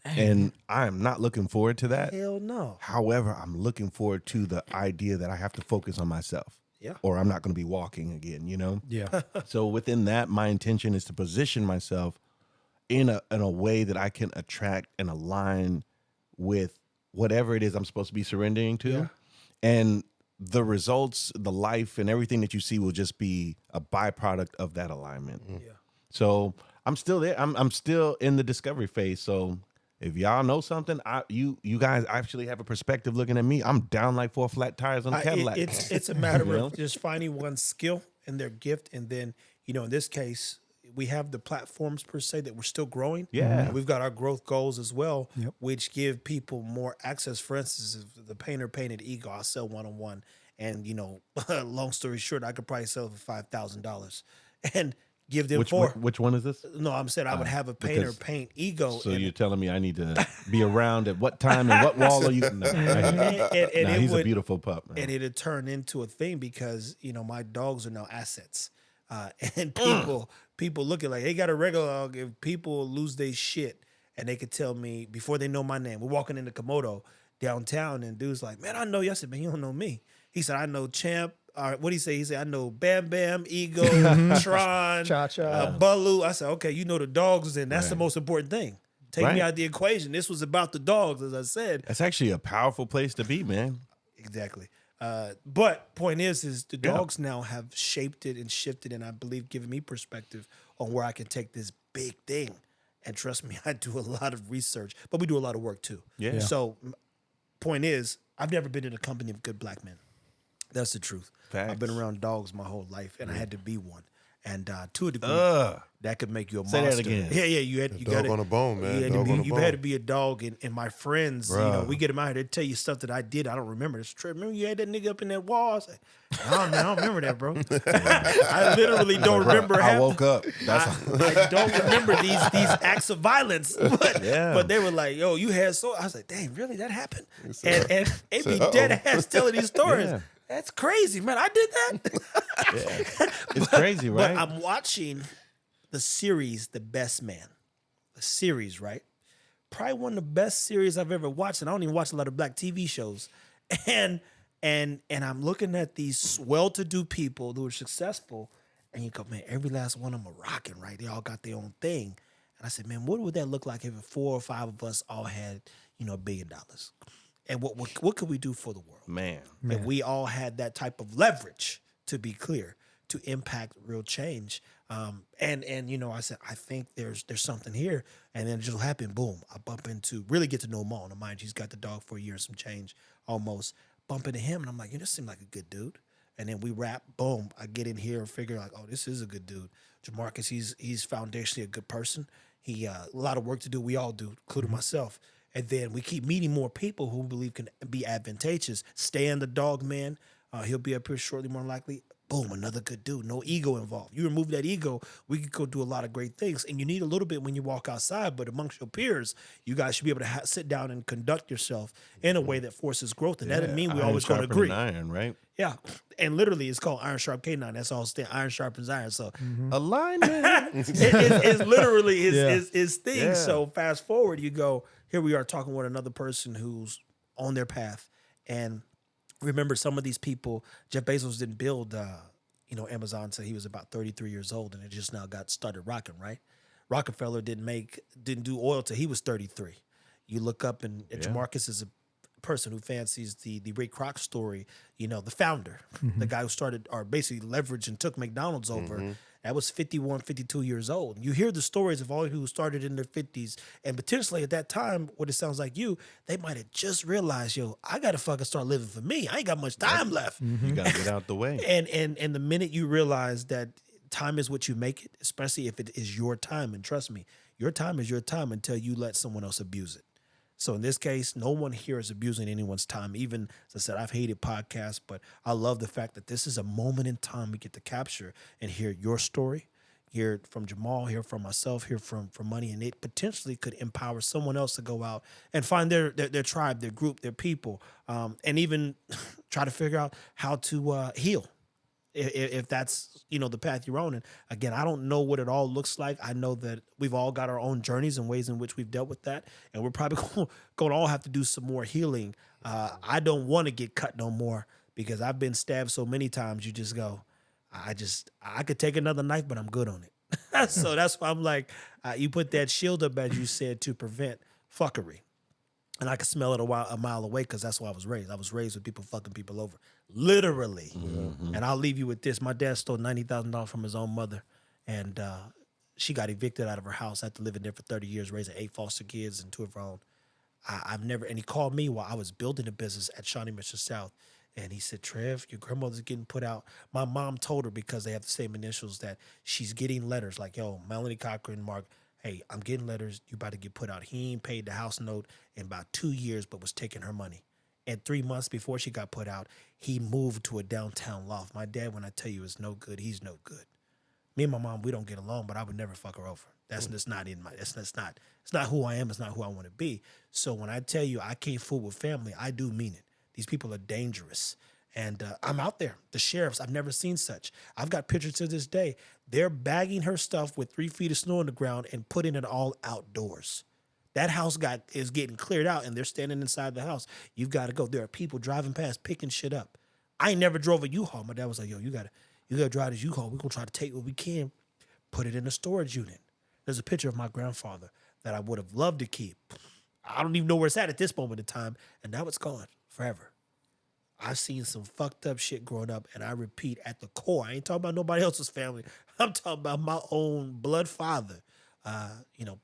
And I'm not looking forward to that. Hell no. However, I'm looking forward to the idea that I have to focus on myself. Yeah. Or I'm not going to be walking again, you know? yeah. So within that, my intention is to position myself in a way that I can attract and align with whatever it is I'm supposed to be surrendering to. Yeah. And the results, the life and everything that you see will just be a byproduct of that alignment. Yeah. So I'm still there. I'm still in the discovery phase. So if y'all know something, you guys actually have a perspective looking at me. I'm down like 4 flat tires on a Cadillac. It's a matter of just finding one's skill and their gift, and then in this case, we have the platforms per se that we're still growing. Yeah, and we've got our growth goals as well, which give people more access. For instance, if the painter painted ego, I'll sell one-on-one, and long story short, I could probably sell it for $5,000, and give them which one is this? No, I'm saying I would have a painter paint ego. So you're telling me I need to be around at what time and what wall are you? No, he's a beautiful pup, man. And it'd turn into a thing because my dogs are now assets, and people look at like they got a regular dog. If people lose their shit and they could tell me before they know my name, we're walking into Komodo downtown and dude's like, "Man, I know you." I said, "Man, you don't know me." He said, "I know Champ." What did he say? He said, "I know Bam Bam, Ego, Tron, Cha-Cha. Baloo." I said, "Okay, you know the dogs, and that's the most important thing. Take me out of the equation." This was about the dogs, as I said. That's actually a powerful place to be, man. Exactly. But point is the dogs now have shaped it and shifted, and I believe given me perspective on where I can take this big thing. And trust me, I do a lot of research, but we do a lot of work too. Yeah. So point is, I've never been in a company of good black men. That's the truth. Facts. I've been around dogs my whole life, and I had to be one. And to a degree, that could make you a monster. Say that again. Yeah, you dog on a bone, man. You had to be a dog. And my friends, we get them out here. They tell you stuff that I did. I don't remember. It's true. Remember you had that nigga up in that wall? I said, I don't remember that, bro. I literally don't remember. I woke up. I don't remember these acts of violence. But they were like, "Yo, you had so." I was like, "Dang, really? That happened?" And they be dead ass telling these stories. Yeah. That's crazy, man. I did that. It's crazy, right? But I'm watching the series, The Best Man. The series, right? Probably one of the best series I've ever watched, and I don't even watch a lot of black TV shows. And I'm looking at these well-to-do people who are successful, And you go, man, every last one of them are rocking, right? They all got their own thing. And I said, man, what would that look like if 4 or 5 of us all had, $1 billion? And what could we do for the world? Man. If we all had that type of leverage, to be clear, to impact real change. And I said, I think there's something here. And then it just happened, boom, I bump into, really get to know Mo. Now, mind you, he's got the dog for a year and some change almost. Bump into him, and I'm like, this seems like a good dude. And then we rap, boom, I get in here and figure like, oh, this is a good dude. Jamarcus, he's foundationally a good person. He a lot of work to do. We all do, including myself. And then we keep meeting more people who we believe can be advantageous. Stan, the dog man, he'll be up here shortly, more likely. Boom, another good dude. No ego involved. You remove that ego, we could go do a lot of great things. And you need a little bit when you walk outside, but amongst your peers, you guys should be able to sit down and conduct yourself in a way that forces growth. And that doesn't mean we're always going to agree. Iron, right? Yeah. And literally, it's called Iron Sharp K9. That's all Stan. Iron sharpens iron. So Alignment. it's literally his thing. Yeah. So fast forward, you go, here we are talking with another person who's on their path. And remember, some of these people, Jeff Bezos didn't build, Amazon until he was about 33 years old, and it just now got started rocking, right? Rockefeller didn't do oil till he was 33. You look up, and Jamarcus is a person who fancies the Ray Kroc story, the founder, the guy who started, or basically leveraged and took McDonald's over. That was 51, 52 years old. You hear the stories of all who started in their 50s, and potentially at that time, what it sounds like they might have just realized, I got to fucking start living for me. I ain't got much time left. You got to get out the way. And the minute you realize that time is what you make it, especially if it is your time, and trust me, your time is your time until you let someone else abuse it. So in this case, no one here is abusing anyone's time. Even, as I said, I've hated podcasts, but I love the fact that this is a moment in time we get to capture and hear your story, hear from Jamal, hear from myself, hear from Money, and it potentially could empower someone else to go out and find their tribe, their group, their people, and even try to figure out how to heal. If that's, the path you're on. And again, I don't know what it all looks like. I know that we've all got our own journeys and ways in which we've dealt with that. And we're probably going to all have to do some more healing. I don't want to get cut no more because I've been stabbed so many times. You just go, I could take another knife, but I'm good on it. So that's why I'm like, you put that shield up, as you said, to prevent fuckery. And I could smell it a mile away because that's why I was raised. I was raised with people fucking people over. Literally. Mm-hmm. And I'll leave you with this. My dad stole $90,000 from his own mother. And she got evicted out of her house after living there for 30 years, raising 8 foster kids and 2 of her own. And he called me while I was building a business at Shawnee Mission South. And he said, Trev, your grandmother's getting put out. My mom told her, because they have the same initials, that she's getting letters like, Melanie Cochran, Mark, hey, I'm getting letters. You about to get put out. He ain't paid the house note in about 2 years, but was taking her money. And 3 months before she got put out, he moved to a downtown loft. My dad, when I tell you, is no good. He's no good. Me and my mom, we don't get along, but I would never fuck her over. That's just not in my. It's not who I am. It's not who I want to be. So when I tell you I can't fool with family, I do mean it. These people are dangerous. And I'm out there. The sheriffs, I've never seen such. I've got pictures to this day. They're bagging her stuff with 3 feet of snow on the ground and putting it all outdoors. That house is getting cleared out, and they're standing inside the house. You've got to go. There are people driving past, picking shit up. I ain't never drove a U-Haul. My dad was like, you gotta drive this U-Haul. We're going to try to take what we can, put it in a storage unit. There's a picture of my grandfather that I would have loved to keep. I don't even know where it's at this moment in time, and now it's gone forever. I've seen some fucked up shit growing up, and I repeat, at the core, I ain't talking about nobody else's family. I'm talking about my own blood father,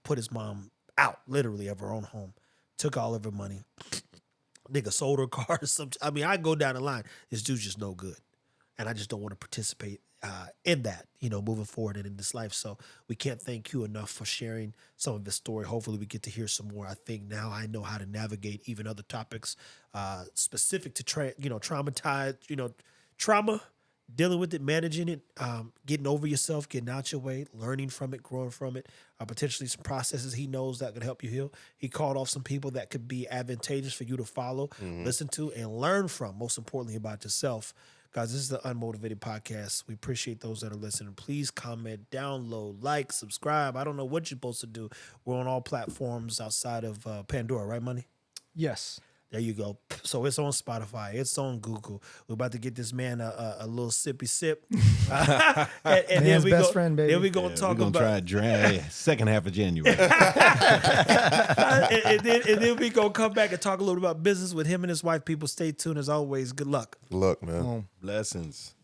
put his mom out, literally, of her own home, took all of her money. Nigga sold her car or something. I mean, I go down the line. This dude's just no good. And I just don't want to participate in that, moving forward and in this life. So we can't thank you enough for sharing some of the story. Hopefully we get to hear some more. I think now I know how to navigate even other topics specific to trauma, dealing with it, managing it, getting over yourself, getting out your way, learning from it, growing from it, potentially some processes he knows that could help you heal. He called off some people that could be advantageous for you to follow, listen to, and learn from, most importantly, about yourself. Guys, this is the Unmotivated Podcast. We appreciate those that are listening. Please comment, download, like, subscribe. I don't know what you're supposed to do. We're on all platforms outside of Pandora, right, Money? Yes. There you go. So it's on Spotify. It's on Google. We're about to get this man a little sippy sip. and then Man's we best go, friend, baby. Then we gonna talk we're gonna try about. second half of January. and then we gonna come back and talk a little about business with him and his wife. People, stay tuned as always. Good luck. Good luck, man. Blessings.